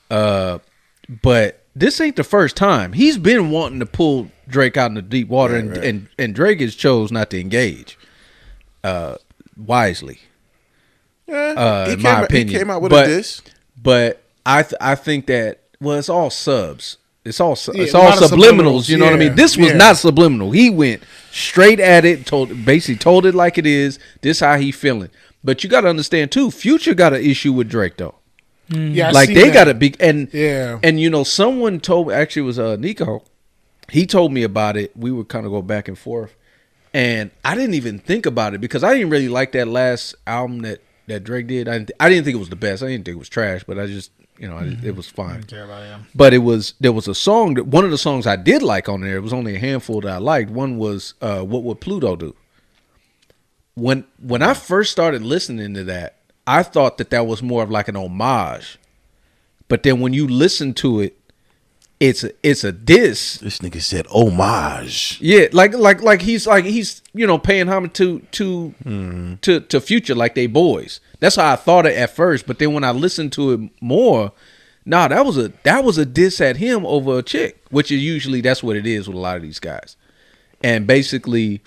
But this ain't the first time. He's been wanting to pull Drake out in the deep water, and Drake has chose not to engage wisely. Yeah, in my opinion. He came out with a diss. But I think that it's all subs. It's all a lot of subliminals. You know what I mean? yeah, This was not subliminal. He went straight at it. Basically told it like it is. This how he feeling. But you got to understand too. Future got an issue with Drake though. Yeah, like they got to be and someone told, actually it was Nico. He told me about it. We would kind of go back and forth, and I didn't even think about it because I didn't really like that last album that Drake did. I didn't think it was the best. I didn't think it was trash, but I just it was fine. I didn't care about him. But there was a song one of the songs I did like on there. It was only a handful that I liked. One was What Would Pluto Do? When I first started listening to that, I thought that was more of like an homage. But then when you listen to it, it's a diss. This nigga said homage. Yeah, like he's paying homage to Future like they boys. That's how I thought it at first. But then when I listened to it more, that was a diss at him over a chick, which is usually that's what it is with a lot of these guys. And basically,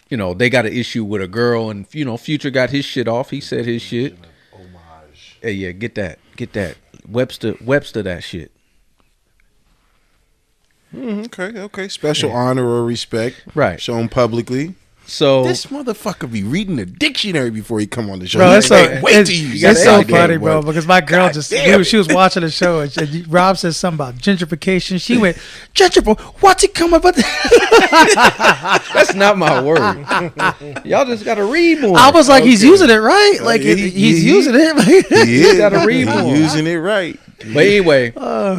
they got an issue with a girl, and Future got his shit off. He said his shit. Homage. Hey, yeah, get that Webster that shit. Okay. Special honor or respect, right? Shown publicly. So this motherfucker be reading the dictionary before he come on the show. Bro, it's so funny, funny, bro. Because my girl she was watching the show and Rob said something about gentrification. She went, gentrification. What's he coming about? That's not my word. Y'all just gotta read more. I was like, he's using it right. Like he's using it. He gotta read more. Using it right. But anyway,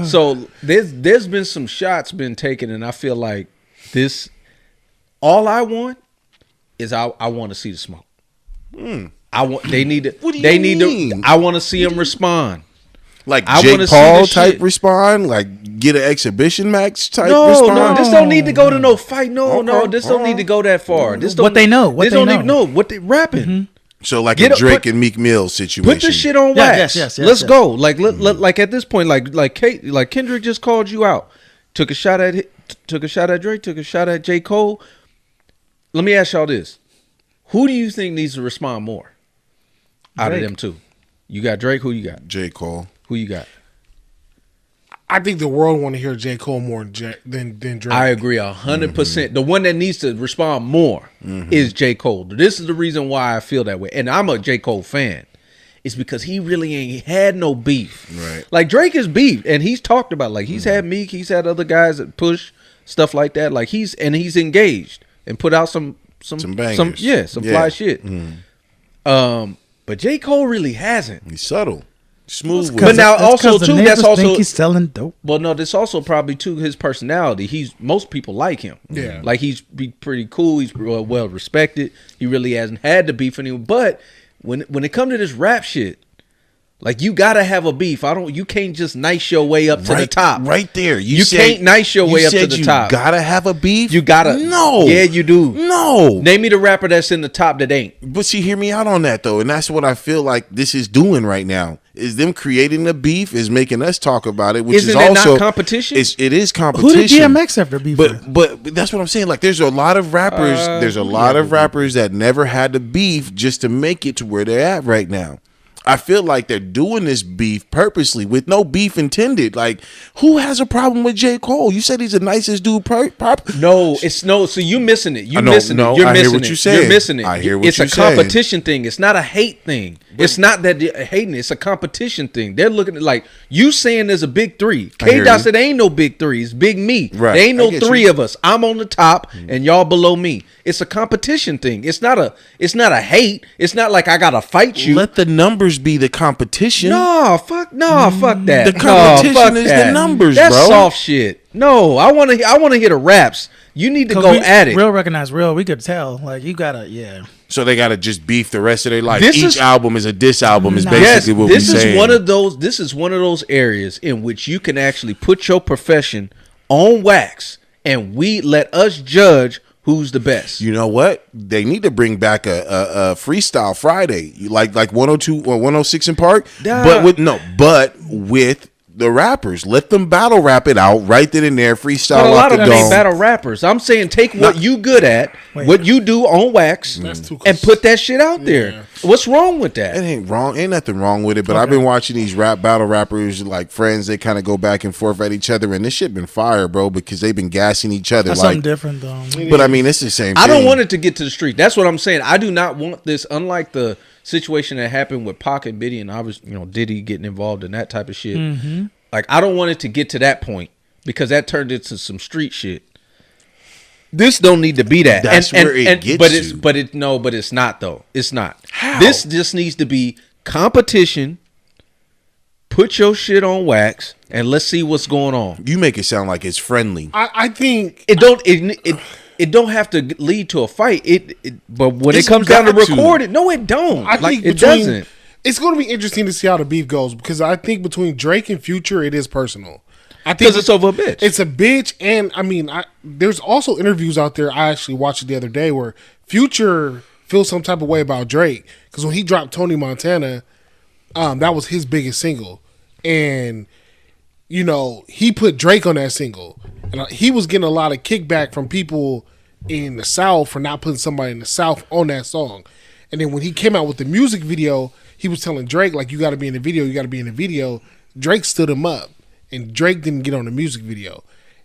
so there's been some shots been taken, and I feel like this. All I want is I want to see the smoke. They need to. What do you mean? I want to see them respond. Like Jake Paul type respond, like get an exhibition match type respond. No, this don't need to go to no fight. No, this don't need to go that far. This what they know. This don't even know what they rapping. Mm-hmm. So like a Drake and Meek Mill situation. Put the shit on wax. Yes, Let's go. Like at this point, like Kendrick just called you out. Took a shot at Drake. Took a shot at J. Cole. Let me ask y'all this: who do you think needs to respond more out of them two? You got Drake. Who you got? J. Cole. Who you got? I think the world want to hear J. Cole more than Drake. I agree 100%. The one that needs to respond more is J. Cole. This is the reason why I feel that way. And I'm a J. Cole fan. It's because he really ain't had no beef. Right. Like Drake is beef, and he's talked about, like he's had Meek, he's had other guys that push stuff like that. Like he's engaged and put out some bangers. Fly shit. But J. Cole really hasn't. He's subtle. Smooth with But it. now also the too, neighbors that's also think he's selling dope. well, no, that's also probably too his personality. Most people like him. Yeah. like he's pretty cool. He's well respected. He really hasn't had to beef anyone. But when it comes to this rap shit, like you gotta have a beef. You can't just nice your way up to the top. Right there. You can't nice your way up to the top. You gotta have a beef. You gotta. No. Yeah, you do. No. Name me the rapper that's in the top that ain't. But see, hear me out on that though, and that's what I feel like this is doing right now. Is them creating the beef is making us talk about it, which Isn't is that also not competition? It is Who competition. did DMX have to beef with? But that's what I'm saying. Like, there's a lot of rappers. There's a lot of rappers that never had to beef just to make it to where they're at right now. I feel like they're doing this beef purposely with no beef intended. Like, who has a problem with J. Cole? You said he's the nicest dude. No, it's no. So you missing it. You I know, missing no, it. You're I hear missing what it. you're saying. You're missing it. I hear what it's you're a saying. competition thing. It's not a hate thing. It's not that they're hating it. It's a competition thing. They're looking at like you saying there's a big three. K. Dot said there ain't no big three. It's big me. Right. There ain't I no get three you. of us. I'm on the top and y'all below me. It's a competition thing. It's not a hate. It's not like I gotta fight you. Let the numbers be the competition. No, fuck that. The competition fuck is that. the numbers, That's bro. soft shit. No, I want to hear the raps. You need to go at it. Real recognize real. We could tell. Like you gotta, yeah. So they gotta just beef the rest of their life. This album is a diss album. Is Nah. basically what we're this is saying. This is one of those areas in which you can actually put your profession on wax, and we let us judge who's the best. You know what? They need to bring back a freestyle Friday, like 102 or 106 in Park, Duh. but with the rappers. Let them battle rap it out right then and there. Freestyle. But a lot off of the them ain't dome. battle rappers. I'm saying take what you good at, what you do on wax, That's too and put that shit out there. What's wrong with It that? ain't wrong. Ain't nothing wrong with it. But I've been watching these battle rappers like friends. They kind of go back and forth at each other, and this shit been fire, bro, because they've been gassing each other. That's like, something different though. but I mean, it's the same. I don't thing. want it to get to the street. That's what I'm saying. I do not want this. Unlike the situation that happened with Pac and Biddy, and Diddy getting involved in that type of shit. Mm-hmm. Like, I don't want it to get to that point because that turned into some street shit. This don't need to be that. That's where it gets but you. But it's not though. It's not. How? This just needs to be competition. Put your shit on wax and let's see what's going on. You make it sound like it's friendly. I think It don't have to lead to a fight. But when it It's comes down to got to. record it, no, it don't. I Like, think it between, doesn't. It's going to be interesting to see how the beef goes because I think between Drake and Future, it is personal. I think Because it's over a bitch. It's a bitch, and I mean, there's also interviews out there. I actually watched it the other day where Future feels some type of way about Drake because when he dropped Tony Montana, that was his biggest single, and he put Drake on that single, and he was getting a lot of kickback from people in the South for not putting somebody in the South on that song. And then when he came out with the music video, he was telling Drake, like, you got to be in the video, you got to be in the video. Drake stood him up, and Drake didn't get on the music video.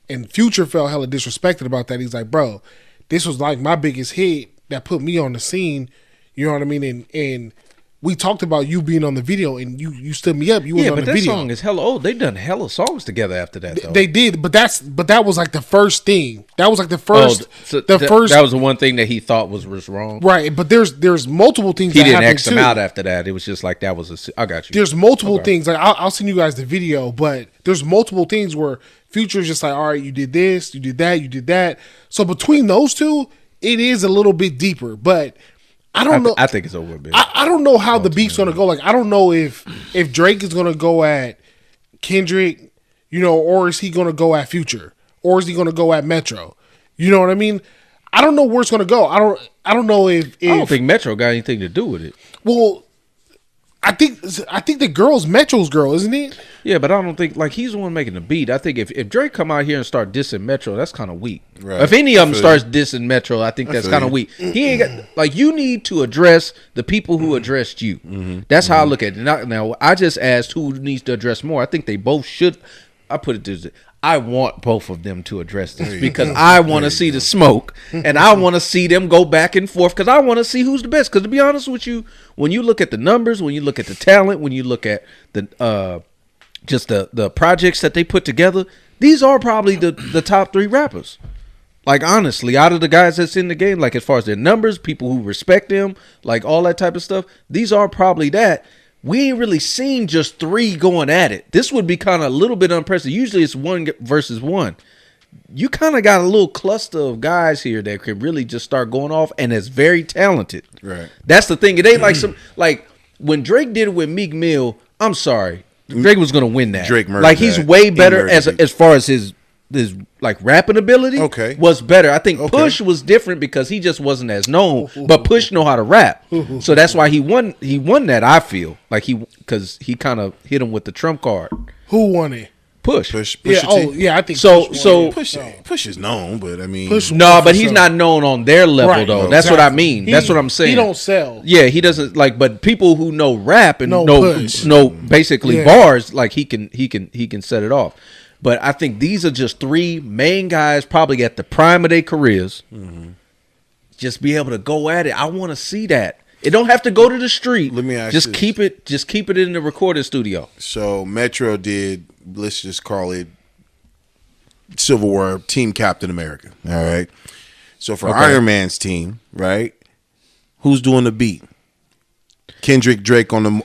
And Future felt hella disrespected about that. He's like, bro, this was like my biggest hit that put me on the scene. You know what I mean? And we talked about you being on the video, and you stood me up. You was on the but that video. song is hella old. They done hella songs together after that, though. They did, but that was like the first thing. That was like the first. So first. That was the one thing that he thought was wrong. Right, but there's multiple things. He that didn't happened X him too. out after that. It was just like that was I got you. There's multiple things. Like I'll send you guys the video, but there's multiple things where Future's just like, all right, you did this, you did that, you did that. So between those two, it is a little bit deeper, but. I don't know. I think it's over a bit. I don't know how the beef's gonna go. Like I don't know if Drake is gonna go at Kendrick, or is he gonna go at Future, or is he gonna go at Metro? You know what I mean? I don't know where it's gonna go. I don't know if I don't think Metro got anything to do with it. Well, I think the girl's Metro's girl, isn't it? Yeah, but I don't think he's the one making the beat. I think if Drake come out here and start dissing Metro, that's kind of weak. Right. If any of them starts dissing Metro, I think that's kind of weak. He ain't got you need to address the people who addressed you. Mm-hmm. That's how I look at it. Now I just asked who needs to address more. I think they both should. I put it this way. I want both of them to address this because I want to see the smoke and I want to see them go back and forth because I want to see who's the best. Because to be honest with you, when you look at the numbers, when you look at the talent, when you look at the just the projects that they put together, these are probably the top three rappers. Like honestly, out of the guys that's in the game, like as far as their numbers, people who respect them, like all that type of stuff, these are probably that. we ain't really seen just three going at it. This would be kind of a little bit unprecedented. Usually it's one versus one. You kind of got a little cluster of guys here that can really just start going off, and it's very talented. Right. That's the thing. It ain't like when Drake did it with Meek Mill. I'm sorry, Drake was gonna win that. Drake murdered like he's that. way better He murdered as far as his like rapping ability. Okay. Was better. I think Push was different because he just wasn't as known, but Push know how to rap, so that's why he won. He won that. I feel like because he kind of hit him with the trump card. Who won it? Push. Yeah. Oh, yeah. I think Push is known, but I mean, but he's not known on their level though. That's what I mean. That's what I'm saying. He don't sell. Yeah, he doesn't like. But people who know rap and know basically bars, like he can set it off. But I think these are just three main guys, probably at the prime of their careers. Just be able to go at it. I want to see that. It don't have to go to the street. Let me ask just this. keep it in the recording studio. So Metro did, let's just call it Civil War Team Captain America. All right. So for Iron Man's team, right? Who's doing the beat? Kendrick and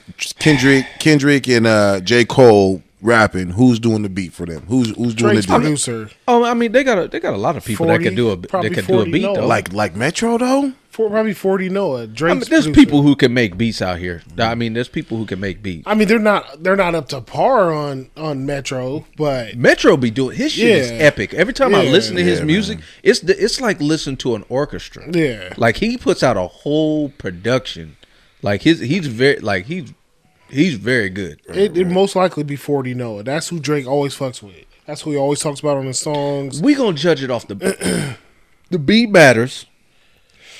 J. Cole rapping. Who's doing the beat for them? Who's doing Drake's the beat? producer. Oh, I mean they got a lot of people 40, that can do a beat Noah. though. Like Metro though? Probably 40 Noah. Drake's there's producer. people who can make beats out here. I mean, there's people who can make beats. I mean, they're not up to par on Metro, but Metro be doing his shit is epic. Every time I listen to his music, it's like listening to an orchestra. Yeah, like he puts out a whole production. Like he's very good. It most likely be 40 Noah. That's who Drake always fucks with. That's who he always talks about on his songs. We gonna judge it off the beat matters,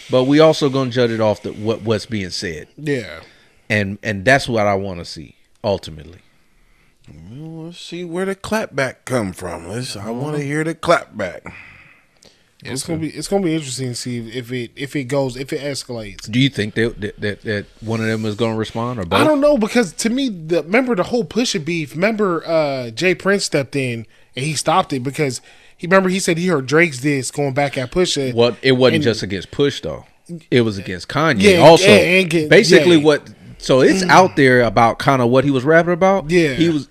but we also gonna judge it off what's being said. Yeah, and that's what I want to see ultimately. Well, let's see where the clapback come from. I want to hear the clapback. it's gonna be interesting to see if it escalates. Do you think that one of them is gonna respond or both? I don't know, because to me, remember the whole Pusha beef. Remember, Jay Prince stepped in and he stopped it because he said he heard Drake's diss going back at Pusha. Well, it wasn't just against Push though; it was against Kanye also. Basically, what? So it's out there about kind of what he was rapping about. Yeah, he was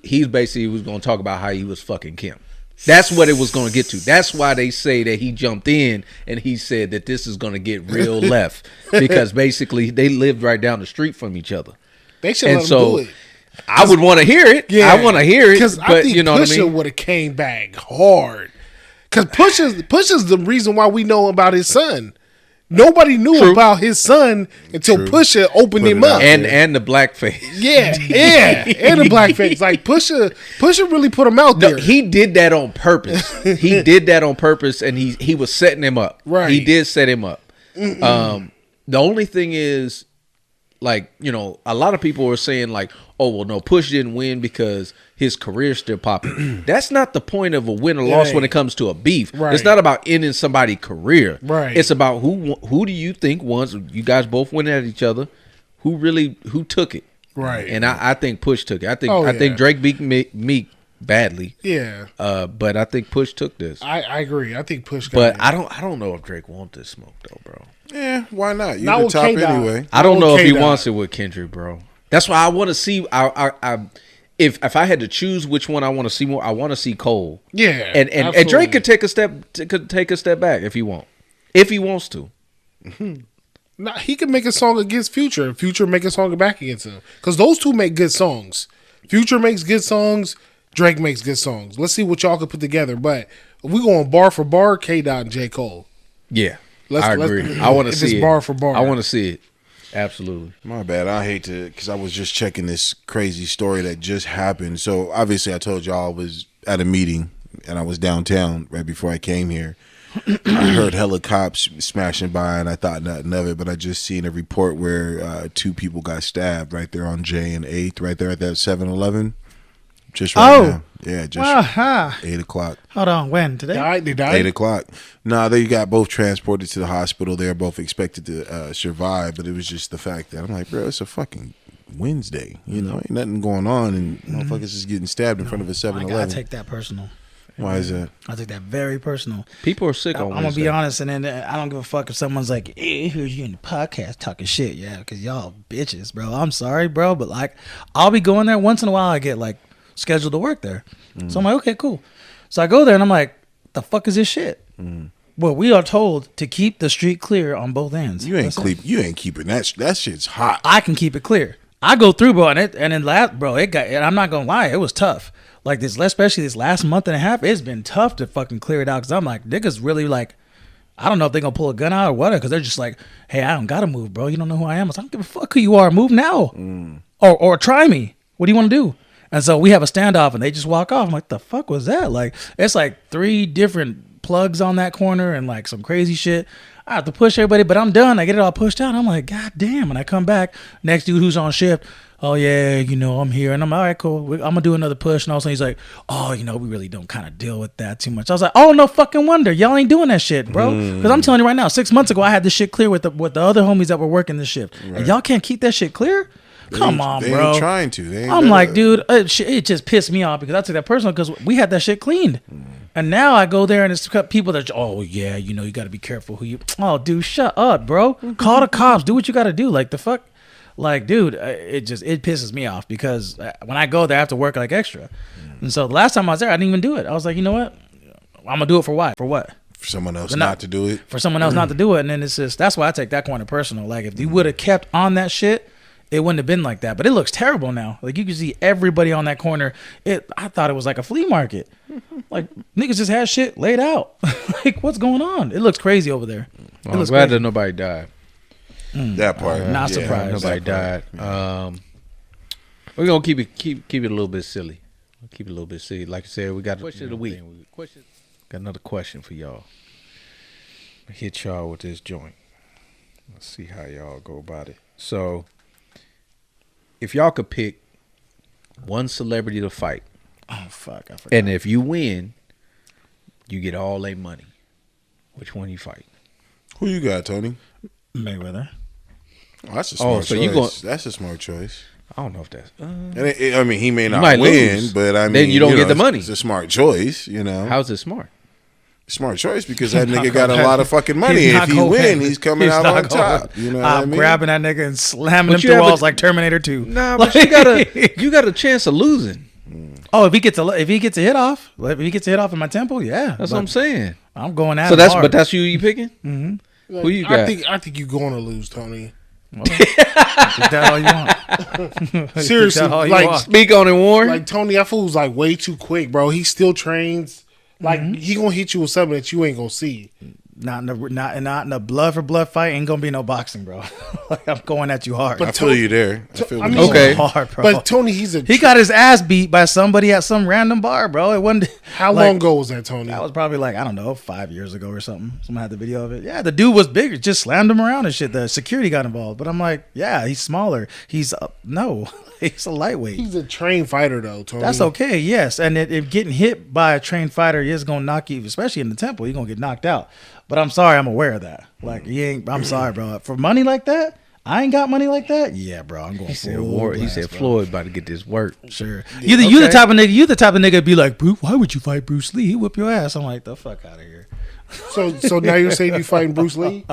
going to talk about how he was fucking Kim. That's what it was going to get to. That's why they say that he jumped in and he said that this is going to get real left, because basically they lived right down the street from each other. They should let him do it. I would want to hear it. Yeah, I want to hear it, because I think Pusha would have came back hard. Because Pusha's the reason why we know about his son. Nobody knew about his son until Pusha opened him up, and the blackface. Yeah, and the blackface. Like Pusha really put him out there. He did that on purpose. He did that on purpose, and he was setting him up. Right, he did set him up. The only thing is, like, you know, a lot of people are saying like, oh well, no, Push didn't win because his career's still popping. That's not the point of a win or loss when it comes to a beef. Right. It's not about ending somebody's career. Right. It's about who do you think won? You guys both went at each other. Who took it? Right. And I think Push took it. I think Drake beat Meek badly. Yeah. But I think Push took this. I agree. I think Push got But it. I don't know if Drake wants this smoke though, bro. Yeah, why not? Not You're the with top K-Dot. anyway. I don't know if he K-Dot. wants it with Kendrick, bro. That's why I want to see. If I had to choose which one I want to see more, I want to see Cole. Yeah, and Drake could take a step back if he wants to. Nah, he could make a song against Future. Future make a song back against him, because those two make good songs. Future makes good songs. Drake makes good songs. Let's see what y'all could put together. But if we going bar for bar, K-Dot and J. Cole. Yeah, I agree. I want to see it. Bar for bar. I want to see it. Absolutely. My bad. I hate to, because I was just checking this crazy story that just happened. So obviously I told y'all I was at a meeting and I was downtown right before I came here. I heard hella cops smashing by and I thought nothing of it, but I just seen a report where 2 people got stabbed right there on J and 8th, right there at that 7-Eleven. Just right now. Yeah, just 8 o'clock. Hold on, when? Today? They died? 8 o'clock. No, they got both transported to the hospital. They're both expected to survive, but it was just the fact that I'm like, bro, it's a fucking Wednesday. You know, ain't nothing going on, and motherfuckers is getting stabbed in front of a 7-Eleven. I gotta take that personal. Why is that? I take that very personal. People are sick on I'm gonna be Wednesday. honest, and then I don't give a fuck if someone's like, "Hey, here's you in the podcast talking shit." Yeah, because y'all bitches, bro. I'm sorry, bro, but like, I'll be going there once in a while. I get like scheduled to work there, so I'm like, okay, cool. So I go there and I'm like, the fuck is this shit? Well, we are told to keep the street clear on both ends. You ain't keeping that. That shit's hot. I can keep it clear. I go through, bro, and I'm not gonna lie, it was tough. Like this, especially this last month and a half, it's been tough to fucking clear it out. Cause I'm like, niggas really like, I don't know if they're gonna pull a gun out or what, because they're just like, hey, I don't gotta move, bro. You don't know who I am. I don't give a fuck who you are. Move now, or try me. What do you want to do? And so we have a standoff, and they just walk off. I'm like, the fuck was that? Like, it's like 3 different plugs on that corner and like some crazy shit. I have to push everybody, but I'm done. I get it all pushed out. I'm like, God damn. And I come back, next dude who's on shift, oh yeah, I'm here. And I'm all right, cool. I'm gonna do another push. And all of a sudden he's like, oh, we really don't kind of deal with that too much. I was like, oh, no fucking wonder. Y'all ain't doing that shit, bro. Because I'm telling you right now, 6 months ago, I had this shit clear with the other homies that were working this shift. Right. And y'all can't keep that shit clear? Come on, bro. They ain't trying to. I'm like, dude, it just pissed me off because I took that personal because we had that shit cleaned. And now I go there and it's people that, oh, yeah, you got to be careful who you. Oh, dude, shut up, bro. Call the cops. Do what you got to do. Like, the fuck? Like, dude, it pisses me off because when I go there, I have to work like extra. And so the last time I was there, I didn't even do it. I was like, you know what? I'm going to do it for what? For what? For someone else not to do it? For someone else not to do it. And then it's just, that's why I take that corner personal. Like, if you would have kept on that shit, it wouldn't have been like that. But it looks terrible now. Like, you can see everybody on that corner. I thought it was like a flea market. Like, niggas just had shit laid out. Like, what's going on? It looks crazy over there. Well, I'm glad that nobody died. That part. Not surprised. Nobody died. We're going to keep it a little bit silly. Keep it a little bit silly. Like I said, we got question of the week. Got another question for y'all. Hit y'all with this joint. Let's see how y'all go about it. So, if y'all could pick one celebrity to fight, oh fuck, I forgot. And if you win, you get all their money, which one you fight? Who you got, Tony? Mayweather. Oh, that's a smart choice. That's a smart choice. I don't know if that's. I mean, he may not win, lose, but I mean, then you don't get the money. It's a smart choice, How's it smart? Smart choice because that nigga got a lot of fucking money. If he win, he's coming out on top. You know what I mean? Grabbing that nigga and slamming him through walls like Terminator 2. Nah, but you got a chance of losing. Oh, if he gets a hit off, in my temple, yeah, that's what I'm saying. I'm going at. So that's who you picking? Mm-hmm. Who you got? I think you're going to lose, Tony. Think that all you want. Seriously, like speak on it, Warren. Like Tony, that fool's like way too quick, bro. He still trains. Like he gonna hit you with something that you ain't gonna see. Not in a blood for blood fight. Ain't gonna be no boxing, bro. Like, I'm going at you hard. But I feel you there. Okay, hard, bro. But Tony, he got his ass beat by somebody at some random bar, bro. It wasn't. How long ago was that, Tony? That was probably like, I don't know, 5 years ago or something. Someone had the video of it. Yeah, the dude was bigger, just slammed him around and shit. The security got involved, but I'm like, yeah, he's smaller. He's no, he's a lightweight. He's a trained fighter though, Tony. That's okay, yes. And if getting hit by a trained fighter is gonna knock you, especially in the temple, you're gonna get knocked out. But I'm sorry, I'm aware of that. Like, I'm sorry, bro. For money like that, I ain't got money like that. Yeah, bro, I'm going. He said Floyd about to get this work. Sure. You the type of nigga. You the type of nigga to be like, why would you fight Bruce Lee? He whip your ass. I'm like, the fuck out of here. So now you're saying you fighting Bruce Lee?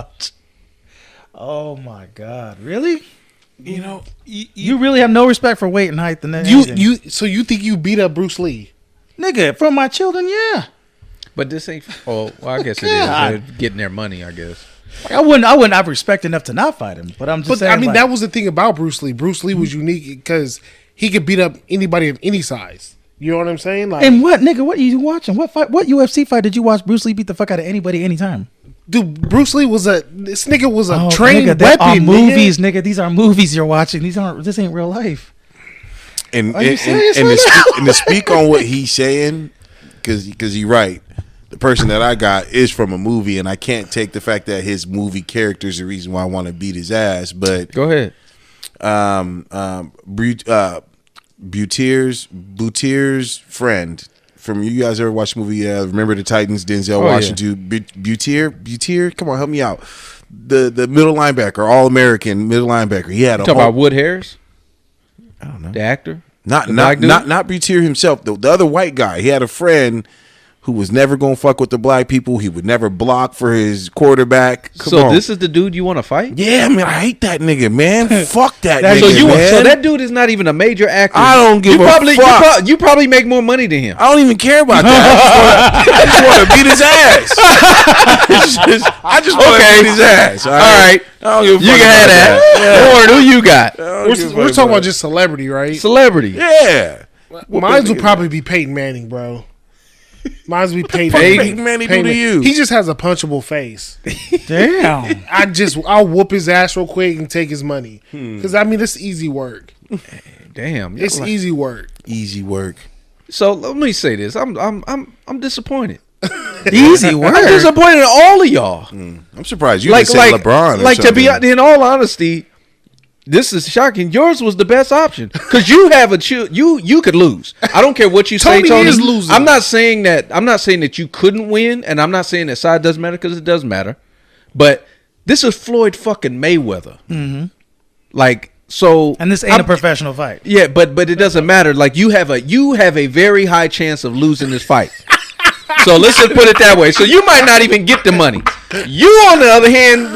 Oh my God, really? You really have no respect for weight and height and So you think you beat up Bruce Lee? Nigga, from my children, yeah. But this ain't. Oh, well, I guess it is. They're getting their money, I guess. I wouldn't have respect enough to not fight him. But I'm just saying. I mean, that was the thing about Bruce Lee. Bruce Lee was unique because he could beat up anybody of any size. You know what I'm saying? Like, and what, nigga? What are you watching? What UFC fight did you watch? Bruce Lee beat the fuck out of anybody anytime. Dude, Bruce Lee was this nigga was a trained nigga, weapon. Are movies, nigga. These are movies you're watching. This ain't real life. And to speak on what he's saying, because he's right. The person that I got is from a movie, and I can't take the fact that his movie character is the reason why I want to beat his ass. But go ahead. Boutier's friend from you guys ever watch the movie? Remember the Titans? Denzel Washington. Yeah. Boutier. Come on, help me out. The middle linebacker, All American middle linebacker. He had talking about Wood Harris. I don't know the actor. Not Boutier himself. The other white guy. He had a friend who was never gonna fuck with the black people. He would never block for his quarterback. Come on. This is the dude you want to fight? Yeah, man, I hate that nigga, man. Fuck that nigga, man. So that dude is not even a major actor. I don't give a fuck. You probably make more money than him. I don't even care about that. I just want to beat his ass. I just want to beat his ass. All right. I don't give a fuck. You can have that. Warren, who you got? We're talking about just celebrity, right? Celebrity. Yeah. Mine would probably be Peyton Manning, bro. Mine would be Peyton Peyton Manning do to you? He just has a punchable face. Damn. I'll whoop his ass real quick and take his money. Because, I mean, it's easy work. Damn. It's easy work. Easy work. So let me say this. I'm disappointed. Easy work. I'm disappointed in all of y'all. I'm surprised you didn't say LeBron. Or to be something. in all honesty, this is shocking. Yours was the best option because you have you could lose. I don't care what you say, Tony. Is losing. I'm not saying that you couldn't win, and I'm not saying that side doesn't matter because it does matter. But this is Floyd fucking Mayweather. Mm-hmm. And this ain't a professional fight. Yeah, but it doesn't matter. Like you have a very high chance of losing this fight. So let's just put it that way. So you might not even get the money. You, on the other hand,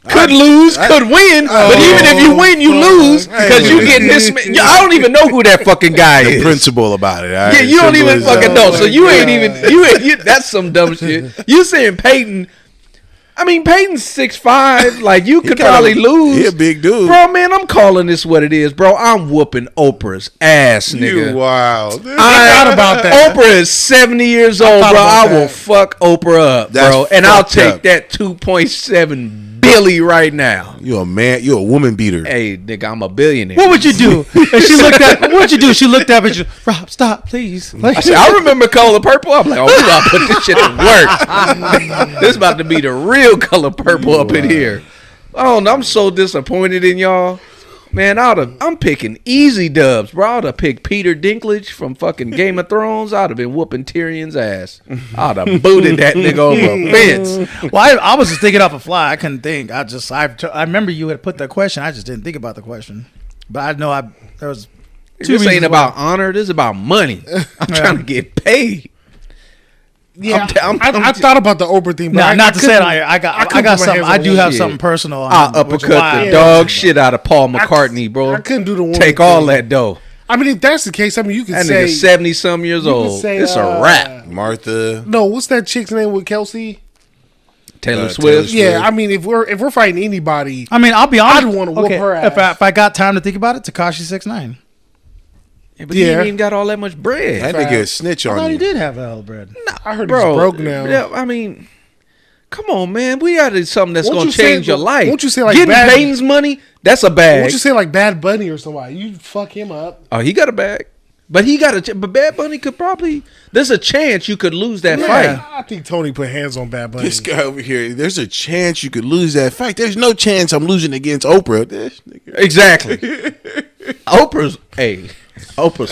could lose, could win, but even if you win, you lose because you getting this. I don't even know who that fucking guy is. The principle about it. Right? Yeah, you don't even fucking know. So you ain't even. That's some dumb shit. You saying Peyton? I mean, Peyton's 6'5". Like you could probably lose. He a big dude, bro. Man, I'm calling this what it is, bro. I'm whooping Oprah's ass, nigga. You wild. I thought about that. Oprah is 70 years old, bro. I will fuck Oprah up, bro, and I'll take that 2.7 Billy right now. You a man. You a woman beater. Hey, nigga, I'm a billionaire. What would you do? And she looked at. What would you do? She looked up and she, Rob, stop, please. I remember Color Purple. I'm like, oh, we about to put this shit to work. This about to be the real Color Purple up in here. Oh, I'm so disappointed in y'all. Man, I'm picking easy dubs, bro. I'd have picked Peter Dinklage from fucking Game of Thrones. I'd have been whooping Tyrion's ass. I'd have booted that nigga over a fence. Well, I was just thinking off a fly. I couldn't think. I remember you had put that question. I just didn't think about the question. But I know there was two This ain't reasons about honor. This is about money. I'm trying to get paid. Yeah, I thought about the Oprah thing, but not to say I got something. I do have something personal on I'll uppercut the dog shit out of Paul McCartney, bro. I couldn't do the one. Take all that dough. I mean, if that's the case, I mean, you could That say nigga 70-some years old. It's a wrap. Martha. No, what's that chick's name with Kelsey? Taylor Swift. Yeah, I mean, if we're fighting anybody, I mean, I'll be honest. I'd want to whoop her ass. If I got time to think about it, Tekashi 6ix9ine. Yeah, but he ain't even got all that much bread. That nigga is snitch I on thought you. he did have hell bread. I heard Bro, he's broke now. Yeah, I mean, come on, man. We got something that's going to change your life. Won't you say like getting Peyton's money? That's a bag. Won't you say like Bad Bunny or somebody? You fuck him up. Oh, he got a bag. But but Bad Bunny could probably. There's a chance you could lose that fight. I think Tony put hands on Bad Bunny. This guy over here, there's a chance you could lose that fight. There's no chance I'm losing against Oprah. This nigga. Exactly. Oprah's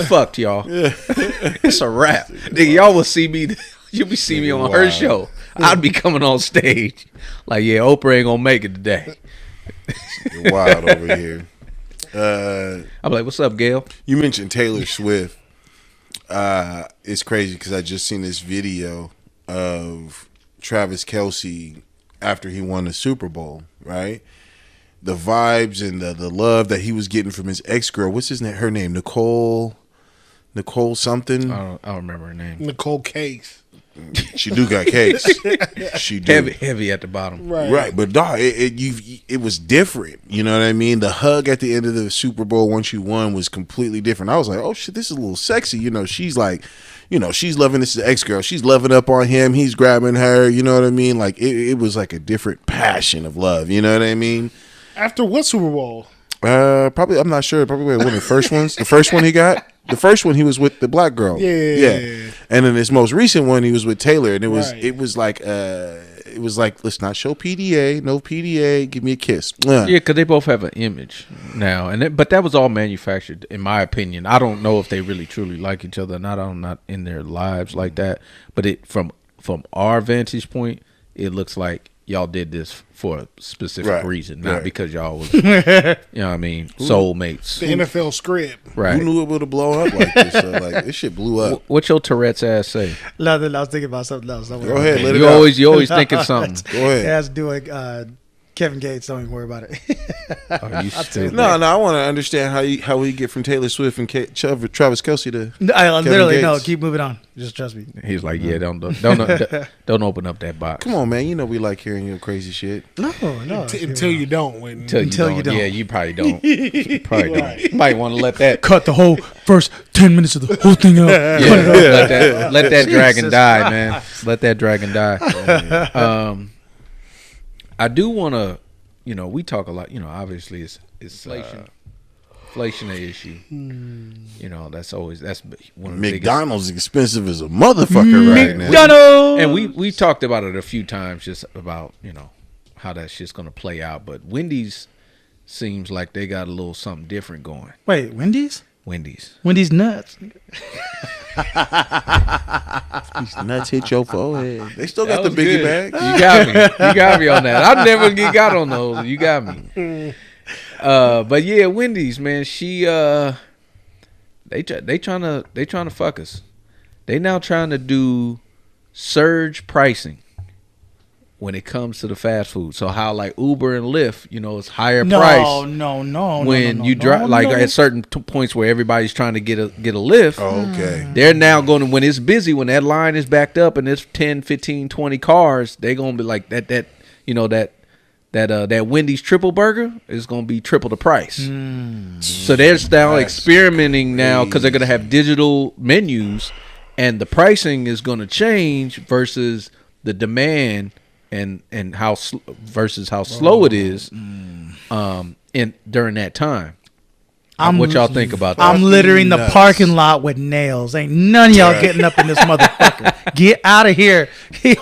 fucked, y'all. It's a wrap. Nigga, y'all will see me. You'll be seeing me on her show. I'd be coming on stage. Like, yeah, Oprah ain't gonna make it today. You're wild over here. I'm like, what's up, Gail? You mentioned Taylor Swift. It's crazy because I just seen this video of Travis Kelce after he won the Super Bowl, right? The vibes and the love that he was getting from his ex-girl. What's her name? Nicole something? I don't remember her name. Nicole Case. She do got case. She do. Heavy at the bottom. Right. But dog, it was different. You know what I mean? The hug at the end of the Super Bowl once you won was completely different. I was like, oh shit, this is a little sexy. You know, she's like, you know, she's loving this ex-girl. She's loving up on him. He's grabbing her. You know what I mean? Like it was like a different passion of love. You know what I mean? After what Super Bowl? Probably, I'm not sure. Probably one of the first ones. The first one he got. The first one he was with the black girl. Yeah. And then his most recent one he was with Taylor, and it was like let's not show PDA, no PDA, give me a kiss. Yeah, because they both have an image now, but that was all manufactured, in my opinion. I don't know if they really truly like each other or not. I'm not in their lives like that, but from our vantage point, it looks like y'all did this for a specific reason, not because y'all was, soulmates. The NFL script. Right. Who knew it would have blown up like this? Like this shit blew up. What your Tourette's ass say? Nothing. I was thinking about something else. Go ahead, let it You out. always thinking something. Go ahead. It has to do with Kevin Gates. Don't even worry about it. Oh, you stupid. No, I want to understand how we get from Taylor Swift and Travis Kelce to. I literally Gates. keep moving on. Just trust me. He's like, yeah, don't open up that box. Come on, man. You know we like hearing your crazy shit. No. Until you don't. When, Until you don't. Yeah, you probably don't. You probably don't. You might want to let that Cut the whole first 10 minutes of the whole thing out. let that dragon die, man. Let that dragon die. I do want to, we talk a lot. Obviously it's inflation an issue. That's one of the McDonald's is expensive as a motherfucker right now. McDonald's. And we talked about it a few times, just about how that shit's gonna play out. But Wendy's seems like they got a little something different going. Wait, Wendy's nuts. These nuts hit your forehead. They still got the biggie bags. You got me on that. I never got on those. You got me. But yeah, Wendy's, man, she they trying to fuck us. They now trying to do surge pricing when it comes to the fast food. So how like Uber and Lyft, it's higher price. No. When you drive, like at certain points where everybody's trying to get a lift. Oh, okay. They're now going to, when it's busy, when that line is backed up and there's 10, 15, 20 cars, they're going to be like that Wendy's triple burger is going to be triple the price. So they're now experimenting now because they're going to have digital menus and the pricing is going to change versus the demand and how versus how slow it is during that time. What y'all think about that? I'm littering the parking lot with nails. Ain't none of y'all getting up in this motherfucker. Get out of here.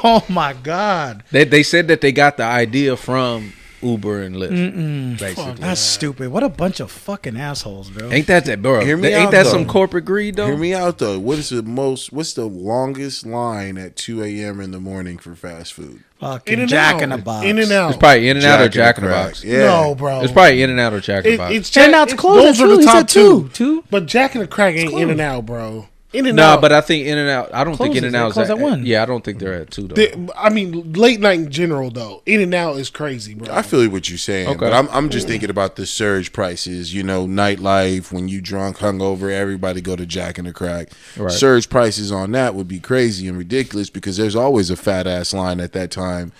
Oh my God. They said that they got the idea from Uber and Lyft. Basically. That's stupid. What a bunch of fucking assholes, bro. Ain't that bro? Hear me Ain't out, that though. some corporate greed though? Hear me out though. What's the longest line at 2 a.m. in the morning for fast food? Fucking Jack in the Box. In-N-Out. It's probably In-N-Out or Jack in the Box. Yeah. No, bro. It's probably In-N-Out or Jack in the Box. It's In-N-Out's closed. Those are the top two. Two? But Jack in the Crack ain't In-N-Out, bro. In-N-Out. No, but I think In-N-Out. I don't think Closes. In-N-Out's They close at 1. Yeah, I don't think they're at 2 though. I mean, late night in general, though. In-N-Out is crazy, bro. I feel what you're saying, Okay. but I'm just thinking about the surge prices. Nightlife, when you drunk, hungover, everybody go to Jack and the Crack. Right. Surge prices on that would be crazy and ridiculous because there's always a fat ass line at that time.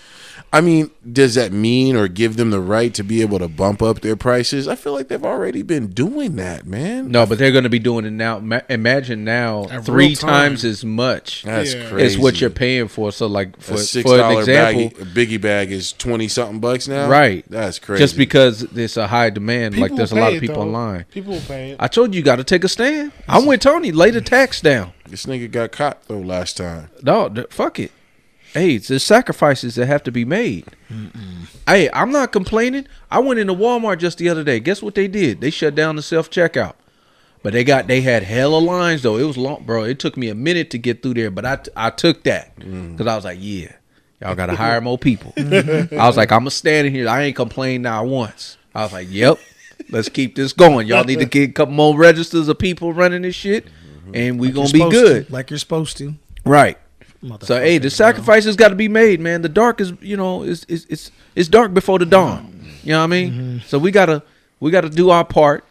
I mean, does that mean or give them the right to be able to bump up their prices? I feel like they've already been doing that, man. No, but they're going to be doing it now. Imagine now At 3 real time. times as much That's Yeah. crazy. is what you're paying for. So like for a an $6 example, biggie bag is $20-something now. right? That's crazy. Just because there's a high demand, People like there's a will lot pay of it, people though. online. People will pay it. I told you got to take a stand. I'm with Tony. Lay the tax down. This nigga got caught though last time. No, fuck it. Hey, there's sacrifices that have to be made. Hey, I'm not complaining. I went into Walmart just the other day. Guess what they did? They shut down the self-checkout. But they had hella lines though. It was long, bro. It took me a minute to get through there, but I took that because I was like, yeah, y'all got to hire more people. I was like, I'm gonna stand in here. I ain't complained not once. I was like, yep, let's keep this going. Y'all need to get a couple more registers of people running this shit, and we gonna be good. Like you're supposed to. Right. So hey, the sacrifices got to be made, man. The dark is, it's dark before the dawn. You know what I mean? So we gotta do our part.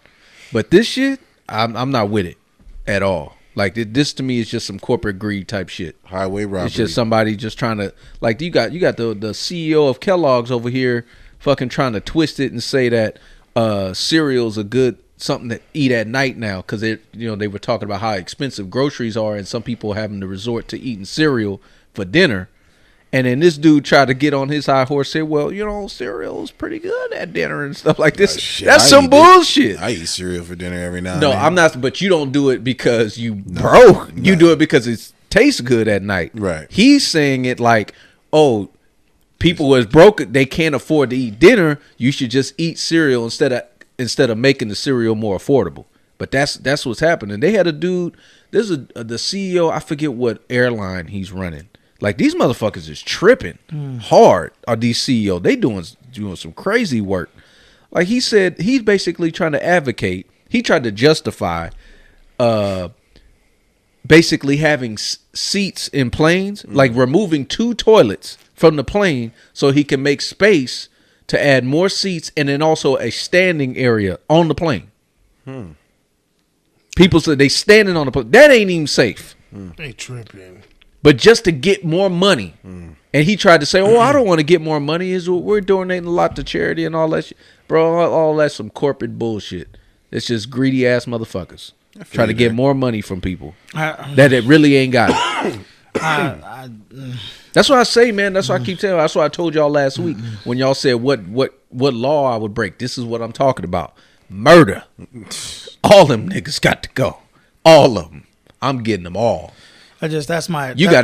But this shit, I'm not with it at all. Like this to me is just some corporate greed type shit. Highway robbery. It's just somebody just trying to, like, you got the CEO of Kellogg's over here fucking trying to twist it and say that cereal's a good something to eat at night now because they were talking about how expensive groceries are and some people having to resort to eating cereal for dinner. And then this dude tried to get on his high horse, say, well, cereal is pretty good at dinner and stuff like this. Shit, That's some bullshit. I eat cereal for dinner every now and No, then. I'm not, but you don't do it because you broke. You do it because it tastes good at night. Right. He's saying it like, oh, people was broke, they can't afford to eat dinner. You should just eat cereal instead of making the cereal more affordable. But that's what's happening. They had a dude. There's the CEO. I forget what airline he's running. Like these motherfuckers is tripping hard. Are these CEOs? They doing some crazy work. Like he said, he's basically trying to advocate. He tried to justify, basically having seats in planes, like removing 2 toilets from the plane so he can make space to add more seats and then also a standing area on the plane. People said they standing on the plane. That ain't even safe. They tripping. But just to get more money. And he tried to say, oh, I don't want to get more money. We're donating a lot to charity and all that shit. Bro, all that's some corporate bullshit. It's just greedy ass motherfuckers. Try to get more money from people that it really ain't got it. That's what I say, man. That's what I keep telling you. That's what I told y'all last week when y'all said what law I would break. This is what I'm talking about. Murder. All them niggas got to go. All of them. I'm getting them all. Got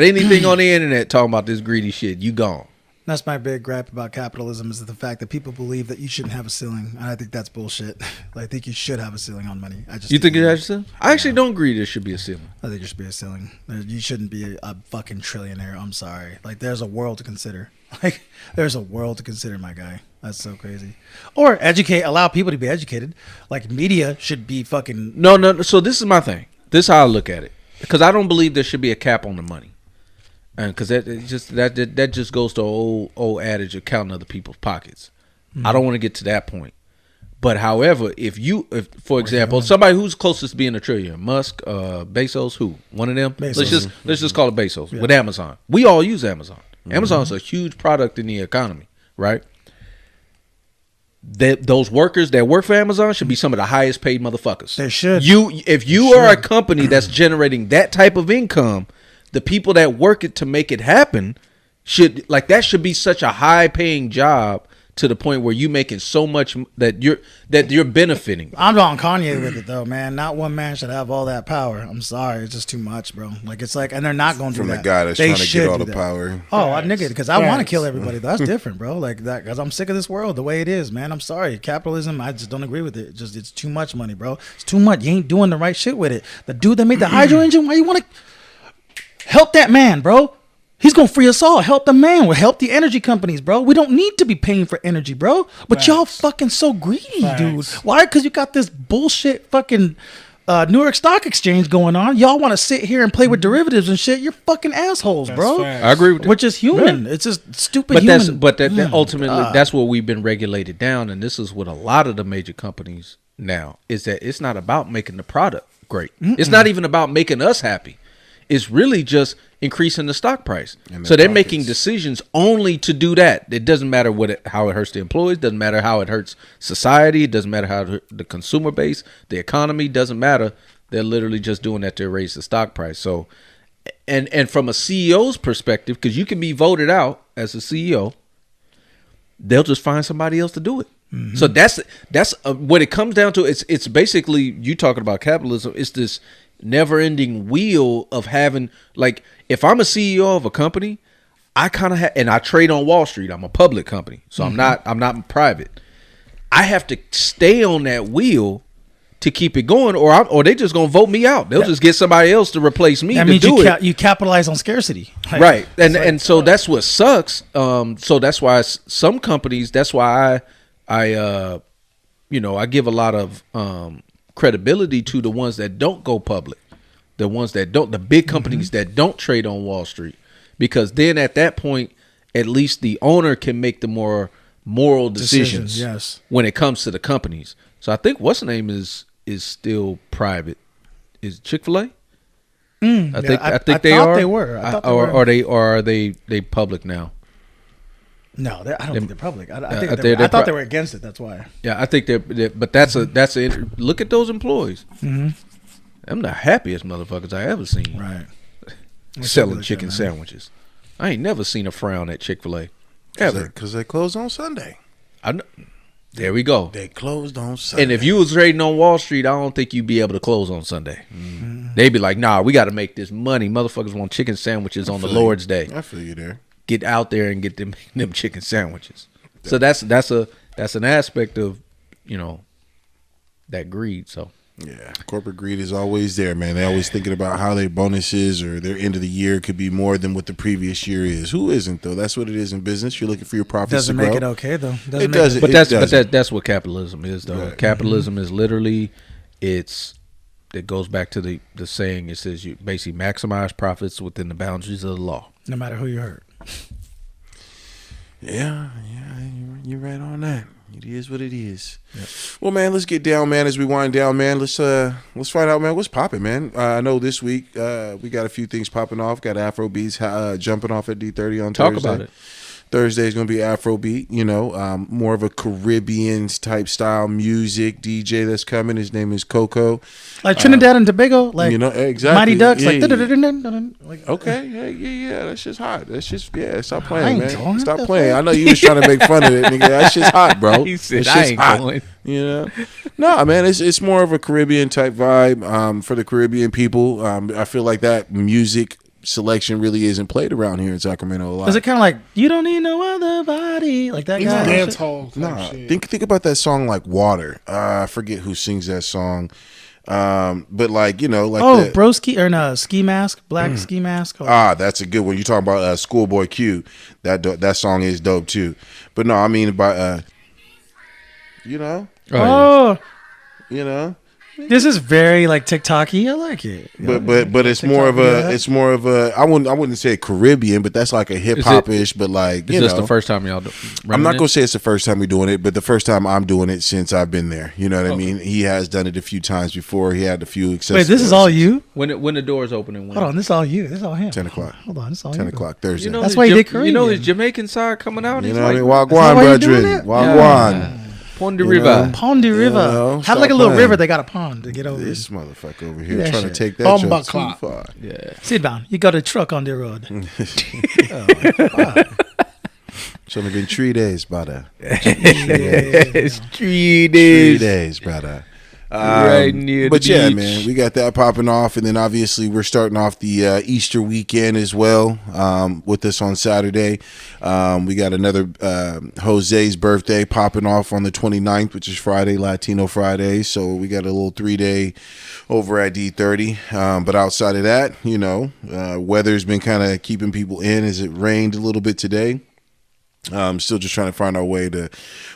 anything on the internet talking about this greedy shit, you gone. That's my big gripe about capitalism is the fact that people believe that you shouldn't have a ceiling, and I think that's bullshit. I think you should have a ceiling on money. You think it has a ceiling? I actually don't agree there should be a ceiling. I think there should be a ceiling. You shouldn't be a fucking trillionaire. I'm sorry. Like, there's a world to consider. Like, there's a world to consider, my guy. That's so crazy. Or allow people to be educated. Like, media should be fucking... No. So this is my thing. This is how I look at it. Because I don't believe there should be a cap on the money. And because that just goes to old adage of counting other people's pockets. I don't want to get to that point. But however, if for example, somebody who's closest to being a trillionaire, Musk, Bezos, who? One of them? Bezos. Let's just call it Bezos with Amazon. We all use Amazon. Amazon's a huge product in the economy, right? Those workers that work for Amazon should be some of the highest paid motherfuckers. They should. If you are a company that's generating that type of income, the people that work it to make it happen should be such a high paying job to the point where you making so much that you're benefiting. I'm on Kanye with it though, man. Not one man should have all that power. I'm sorry, it's just too much, bro. Like it's like, and they're not going to do that. From the guy that's trying to get all the power. Oh, I nigga, because I want to kill everybody. That's different, bro. Like that, because I'm sick of this world the way it is, man. I'm sorry, capitalism. I just don't agree with it. It's too much money, bro. It's too much. You ain't doing the right shit with it. The dude that made the hydro engine, why you want to help that man, bro? He's going to free us all. Help the man. We'll help the energy companies, bro. We don't need to be paying for energy, bro. But y'all fucking so greedy, dude. Why? Because you got this bullshit fucking New York Stock Exchange going on. Y'all want to sit here and play with derivatives and shit. You're fucking assholes, bro. I agree with that. We're just human. It's just stupid human. But ultimately, that's what we've been regulated down. And this is what a lot of the major companies now is that it's not about making the product great. It's not even about making us happy. It's really just increasing the stock price. So they're making decisions only to do that. It doesn't matter how it hurts the employees. Doesn't matter how it hurts society. It doesn't matter how the consumer base, the economy, doesn't matter. They're literally just doing that to raise the stock price. So, and from a CEO's perspective, because you can be voted out as a CEO, they'll just find somebody else to do it. So that's what it comes down to. It's basically, you talking about capitalism. It's this never-ending wheel of having, like, if I'm a CEO of a company, I kind of and I trade on Wall Street. I'm a public company, so I'm not private. I have to stay on that wheel to keep it going, or they just gonna vote me out. They'll just get somebody else to replace me. That means you capitalize on sscarcity, right? And so that's what sucks. So that's why some companies. That's why I give a lot of credibility to the ones that don't go public, the big companies that don't trade on Wall Street, because then at that point, at least the owner can make the more moral decisions when it comes to the companies. So I think what's the name is still private. Is Chick-fil-A? I think they are. Are they public now? No, I don't think they're public. I thought they were against it. That's why. Yeah, I think they're but that's look at those employees. I'm the happiest motherfuckers I ever seen. Right. Selling chicken sandwiches. I ain't never seen a frown at Chick-fil-A. Ever. Because they closed on Sunday. There we go. They closed on Sunday. And if you was trading on Wall Street, I don't think you'd be able to close on Sunday. They'd be like, nah, we got to make this money. Motherfuckers want chicken sandwiches on the Lord's Day. I feel you there. Get out there and get them chicken sandwiches. So that's an aspect of, that greed. So Yeah, corporate greed is always there, man. They always thinking about how their bonuses or their end of the year could be more than what the previous year is. Who isn't though? That's what it is in business. You're looking for your profits Doesn't to grow. make it okay though. It doesn't. But doesn't. that's what capitalism is, though. Right. Capitalism is literally it goes back to the saying. It says you basically maximize profits within the boundaries of the law. No matter who you hurt. Yeah, you're right on that. It is what it is. Yep. Well, man, let's get down, man. As we wind down, man, let's find out, man, what's popping, man. I know this week we got a few things popping off. Got Afro beats jumping off at D30 on Thursday. Talk about it. Thursday is going to be Afrobeat, more of a Caribbean type style music DJ that's coming. His name is Coco. Like Trinidad and Tobago, like exactly. Mighty Ducks, yeah, like okay, yeah, that's just hot. That's just stop playing, I ain't man. going Stop to playing. I know you was trying to make fun of it, nigga. That's just hot, bro. He said, It's I just ain't hot. going. No, man, it's more of a Caribbean type vibe for the Caribbean people. I feel like that music selection really isn't played around here in Sacramento a lot. Is it kind of like you don't need no other body like that It's guy? dance hall type Nah, shit. think about that song like Water. I forget who sings that song. But like Broski or no ski mask, black ski mask. that's a good one. You talking about Schoolboy Q? That song is dope too. But no, I mean by This is very like TikTok-y. I like it. But it's more of a I wouldn't say Caribbean, but that's like a hip hop ish. But like Is this the first time y'all? I'm not gonna say it's the first time we're doing it, but the first time I'm doing it since I've been there. You know what I mean? He has done it a few times before. He had a few accessories. Wait, this is all you? When the doors open and when? Hold on, this is all you. This is all him. 10 o'clock. Hold on, this is all 10 you. o'clock Thursday. That's why he did Caribbean. You know his Jamaican side coming out. You He's know what I like, mean? Wagwan, why you doing brethren. it? Wagwan. Pond de River. Pond de River. Have like a little river. They got a pond to get over. This motherfucker over here that trying shit. to take that Bumba joke too clock. far. Yeah. Sit down. You got a truck on the road. It's only been 3 days, brother. It's 3 3 days. days, brother. Right near but the yeah, beach. man, we got that popping off, and then obviously we're starting off the Easter weekend as well with us on Saturday. We got another Jose's birthday popping off on the 29th, which is Friday, Latino Friday. So we got a little 3-day over at D30. But outside of that, weather's been kind of keeping people in as it rained a little bit today. Still just trying to find our way to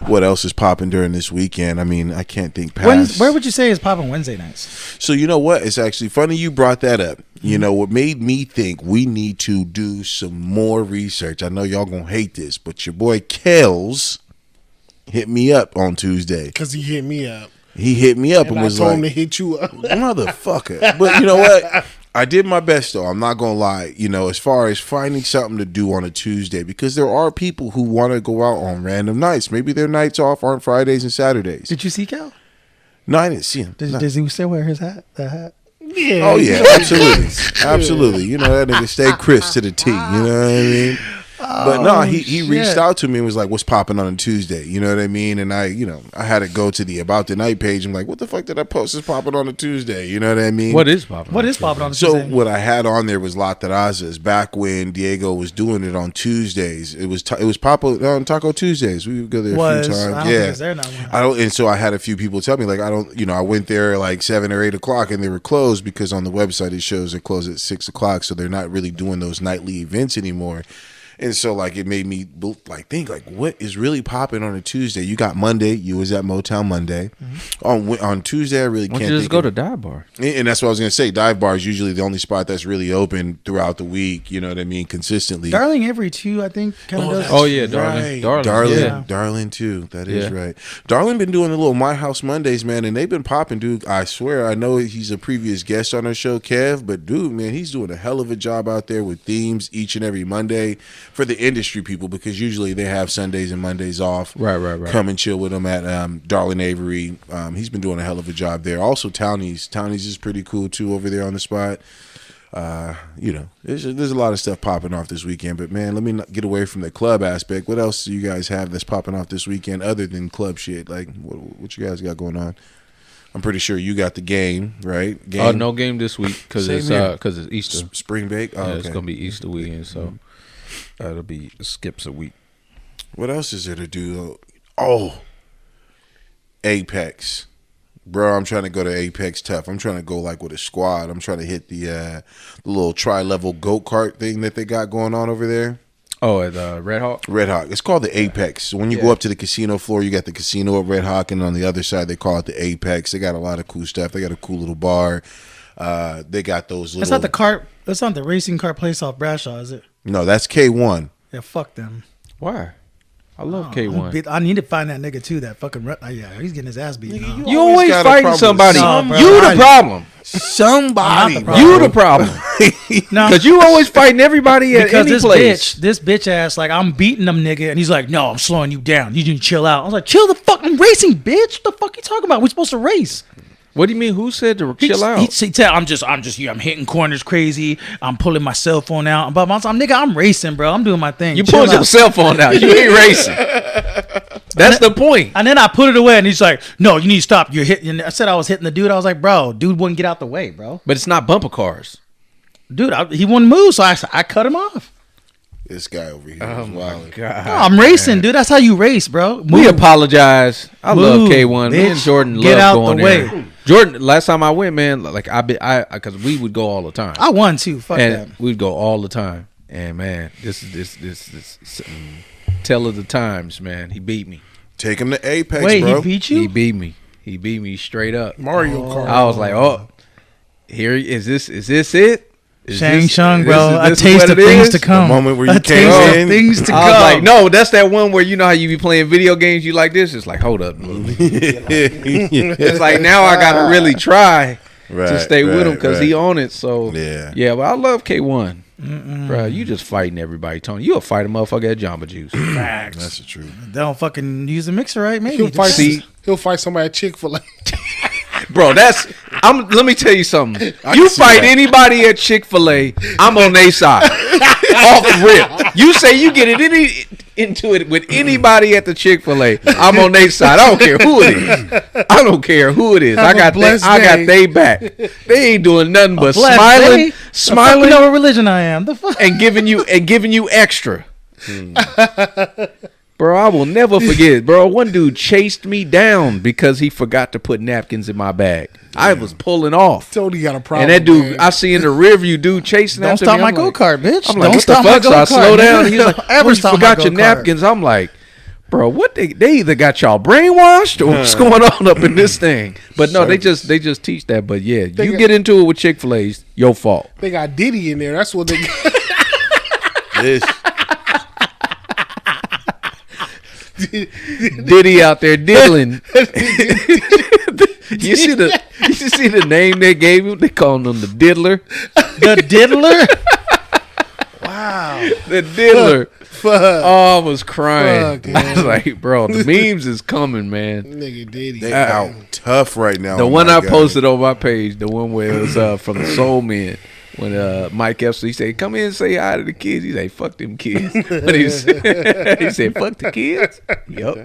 what else is popping during this weekend. I mean, I can't think past. Where would you say is popping Wednesday nights? So you know what? It's actually funny you brought that up. You know what made me think we need to do some more research. I know y'all gonna hate this, but your boy Kels hit me up on Tuesday. Because he hit me up. He hit me up and I was told like, him to hit you up. motherfucker. But you know what? I did my best though. I'm not gonna lie. As far as finding something to do on a Tuesday, because there are people who want to go out on random nights. Maybe their nights off aren't Fridays and Saturdays. Did you see Cal? No, I didn't see him. Does he still wear his hat? That hat? Yeah. Oh yeah, absolutely, absolutely. That nigga stayed crisp to the T. You know what I mean? But no, he reached out to me and was like, "What's popping on a Tuesday?" You know what I mean? And I had to go to the About the Night page. I'm like, "What the fuck did I post? Is popping on a Tuesday?" You know what I mean? What is popping? What is popping on So Tuesday? what I had on there was La Terrazas. Back when Diego was doing it on Tuesdays, it was popular on Taco Tuesdays. We would go there a few times. I don't think it's there now. And so I had a few people tell me like I went there like 7 or 8 o'clock and they were closed because on the website it shows they close at 6 o'clock, so they're not really doing those nightly events anymore. And so, like, it made me think, what is really popping on a Tuesday? You got Monday. You was at Motown Monday. Mm-hmm. On Tuesday, I really can't. Why don't you just go to Dive Bar? And that's what I was gonna say. Dive Bar is usually the only spot that's really open throughout the week. You know what I mean? Consistently. Darling every 2, I think, kind of does. Oh yeah, Darling. Yeah. Darling too. That is right. Darling been doing the little My House Mondays, man, and they've been popping, dude. I swear, I know he's a previous guest on our show, Kev, but dude, man, he's doing a hell of a job out there with themes each and every Monday for the industry people, because usually they have Sundays and Mondays off. Right. Come and chill with him at Darling Avery. He's been doing a hell of a job there. Also, Townies is pretty cool too over there on the spot. There's a lot of stuff popping off this weekend, but man, let me not get away from the club aspect. What else do you guys have that's popping off this weekend other than club shit? Like, what you guys got going on? I'm pretty sure you got the game, right? No game this week because it's Easter. Spring break. Oh, okay. It's gonna be Easter weekend, so it'll be skips a week. What else is there to do? Oh, Apex. Bro, I'm trying to go to Apex Tough. I'm trying to go like with a squad. I'm trying to hit the little tri-level go-kart thing that they got going on over there. Oh, at Red Hawk? Red Hawk. It's called the Apex. So when you go up to the casino floor, you got the casino at Red Hawk, and on the other side, they call it the Apex. They got a lot of cool stuff. They got a cool little bar. They got those little... That's not the cart. That's not the racing car place off Bradshaw, is it? No, that's K1. Yeah, fuck them. Why? I love K1. I need to find that nigga too. That fucking yeah, he's getting his ass beat. Nigga, You always got a fighting problem somebody. with somebody. You the problem. Somebody. I'm not the problem. You the problem. No, Because you always fighting everybody at because any place. this bitch ass, like, I'm beating them nigga, and he's like, no, I'm slowing you down. You need to chill out. I was like, chill the fuck. I'm racing, bitch. What the fuck you talking about? We supposed to race. What do you mean? Who said to chill out? He said, I'm hitting corners crazy. I'm pulling my cell phone out. But nigga, I'm racing, bro. I'm doing my thing. You Chill pulled out. your cell phone out. You ain't racing. That's the point. And then I put it away, and he's like, no, you need to stop. You're hitting. I said I was hitting the dude. I was like, bro, dude wouldn't get out the way, bro. But it's not bumper cars. Dude, he wouldn't move, so I cut him off. This guy over here Oh is my wild. God. No, I'm racing, dude. That's how you race, bro. Move. We apologize. I love Move, K1. Me and bitch. Jordan Get love out going the there. way. Jordan, last time I went, man, like because we would go all the time. I won too. Fuck And that. we'd go all the time. And man, this tell of the times, man. He beat me. Take him to Apex, Wait, bro. he beat you? He beat me. He beat me straight up. Mario Kart. I was like, oh, here is this it? Is Shang this- Shung, this bro. is- A this is taste what of it things is? to come. The moment where you A came taste in. of things to I come. was like, no, that's that one where you know how you be playing video games. You like this? It's like, hold up. It's like now I gotta really try to stay with him because he on it. So Yeah. But I love K1, bro. You just fighting everybody, Tony. You a fighting motherfucker at Jamba Juice. That's the truth. They don't fucking use the mixer right, maybe. He'll fight. See- He'll fight somebody at Chick-fil-A. Bro, let me tell you something. You can see fight that. anybody at Chick-fil-A, I'm on their side. Off rip. You say you get into it with anybody at the Chick-fil-A, I'm on their side. I don't care who it is. I don't care who it is. I got they back. They ain't doing nothing but smiling, You know what religion I am. The fuck? and giving you extra. Bro, I will never forget. Bro, one dude chased me down because he forgot to put napkins in my bag. I was pulling off. Tony got a problem. And that dude, man. I see in the rear view, dude chasing Don't after stop me. my I'm like- go-kart, bitch. I'm like, Don't what the stop my fuck? So I go-kart, slow down. nigga. And he's like, Ever well, you stop my forgot your go-kart. napkins. I'm like, bro, what they either got y'all brainwashed or what's going on up in this thing? But no, they just teach that. But yeah, you get into it with Chick-fil-A's, your fault. They got Diddy in there. That's what they got. This. Diddy out there diddling. you see the name they gave him? They called him the diddler. The diddler? Wow. The diddler. Fuck. Oh, I was crying. Fuck, I was like, bro, the memes is coming, man. Nigga Diddy. They out tough right now. The Oh one my I God. posted on my page, the one where it was from the Soul Men, when Mike Epps, he said, come in and say hi to the kids. He said, fuck them kids. But he said, fuck the kids? Yup.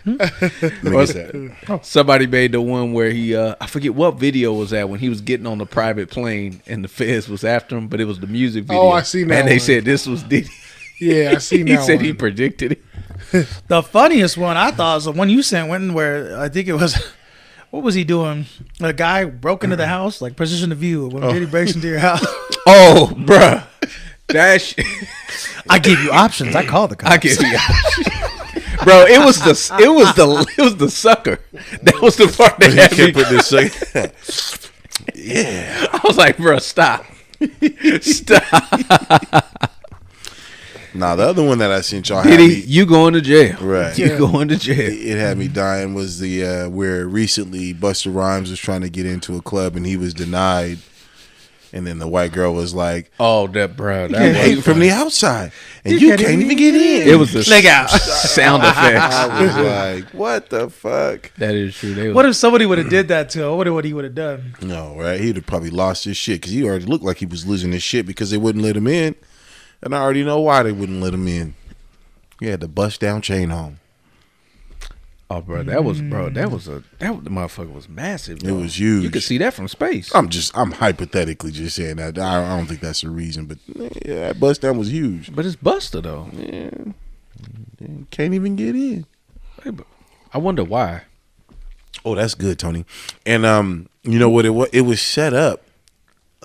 Look at that. Somebody made the one where he, I forget what video was that, when he was getting on the private plane and the feds was after him, but it was the music video. Oh, I seen that And they one. said this was Diddy. Yeah, I seen He that said one. he predicted it. The funniest one I thought was the one you sent, when where I think it was, what was he doing? A guy broke into the house, like position of view when Diddy breaks into your house. Oh, bruh. That shit. I give you options. I call the cops. I give you bro, it was the sucker. That was the part that He had me. kept putting this Yeah. I was like, bro, stop. Stop. Nah, the other one that I sent y'all had Diddy, me, you going to jail. Right. You going to jail. it had me dying was the where recently Busta Rhymes was trying to get into a club and he was denied. And then the white girl was like, Oh, that bro. That "Hey, was from the outside, and you can't even get in." it was the sound effects. I was like, "What the fuck?" That is true. They was, What if somebody would have did that to him? I wonder what he would have done. No, right? He'd have probably lost his shit because he already looked like he was losing his shit because they wouldn't let him in, and I already know why they wouldn't let him in. He had to bust down chain home. oh, bro, that the motherfucker was massive. Bro. It was huge. You could see that from space. I'm hypothetically just saying that. I don't think that's the reason, but yeah, that bust down was huge. But it's Buster though. Yeah, can't even get in. I wonder why. Oh, that's good, Tony. And you know what it was? It was set up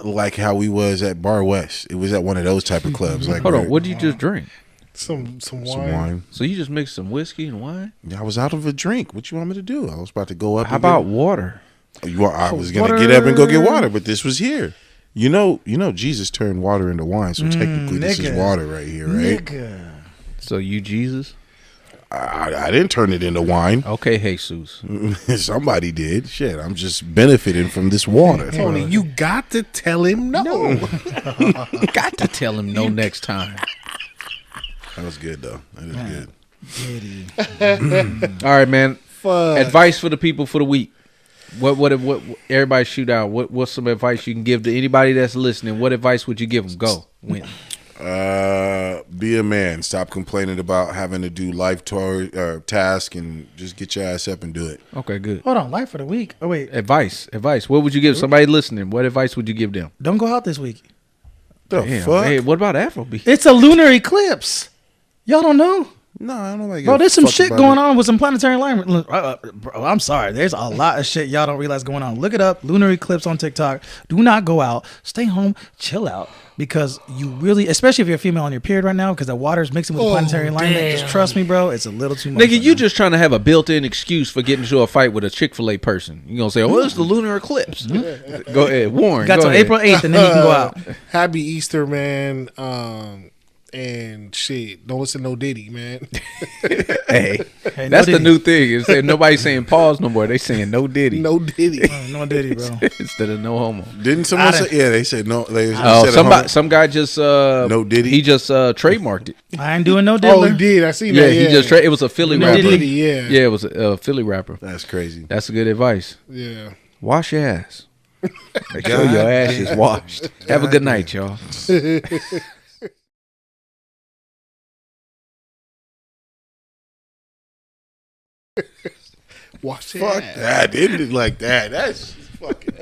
like how we was at Bar West. It was at one of those type of clubs. Like, Hold on, what did you just drink? Some some wine. wine. So you just mixed some whiskey and wine? I was out of a drink. What you want me to do? I was about to go up. How about water? I was gonna get up and go get water, but this was here. You know, Jesus turned water into wine, so technically this is water right here, right? Nigga. So you Jesus? I didn't turn it into wine. Okay, Jesus. Somebody did. Shit, I'm just benefiting from this water. Tony, you got to tell him no. Got to tell him no next time. That was good though. That is Diddy. good. All right, man. Fuck. Advice for the people for the week. What everybody shoot out. What's some advice you can give to anybody that's listening? What advice would you give them? Go. Win. Be a man. Stop complaining about having to do life task and just get your ass up and do it. Okay, good. Hold on, life for the week. Oh wait, Advice. What would you give somebody listening? What advice would you give them? don't go out this week. The Damn, fuck? hey, what about Afrobeat? It's a lunar eclipse. Y'all don't know? No, I don't like. Bro, there's some shit going on with some planetary alignment. Bro, I'm sorry. There's a lot of shit y'all don't realize going on. Look it up. Lunar eclipse on TikTok. Do not go out. Stay home. Chill out. Because you really, especially if you're a female on your period right now, because the water's mixing with the planetary alignment. Just trust me, bro. It's a little too much. Nigga, you just trying to have a built-in excuse for getting into a fight with a Chick-fil-A person. You gonna say, "Oh, it's the lunar eclipse." Go ahead, Warren. got go till ahead. April 8th, and then you can go out. Happy Easter, man. And shit, don't listen to no Diddy, man. Hey, Hey, that's no the Diddy. new thing. Is that nobody's saying pause no more. They saying no Diddy No Diddy. No Diddy, bro. instead of no homo. Didn't someone say? Yeah, they said no. They Oh, said some guy just No Diddy? He just trademarked it. I ain't doing no Oh, diddler. he did. I seen Yeah, that. he just it was a Philly No rapper. Diddy, yeah. Yeah, it was a Philly rapper. That's crazy. That's a good advice. Yeah. Wash your ass. Make sure your ass is washed. Have a good night, y'all. Watch Fuck that. It ended like that. That's fucking.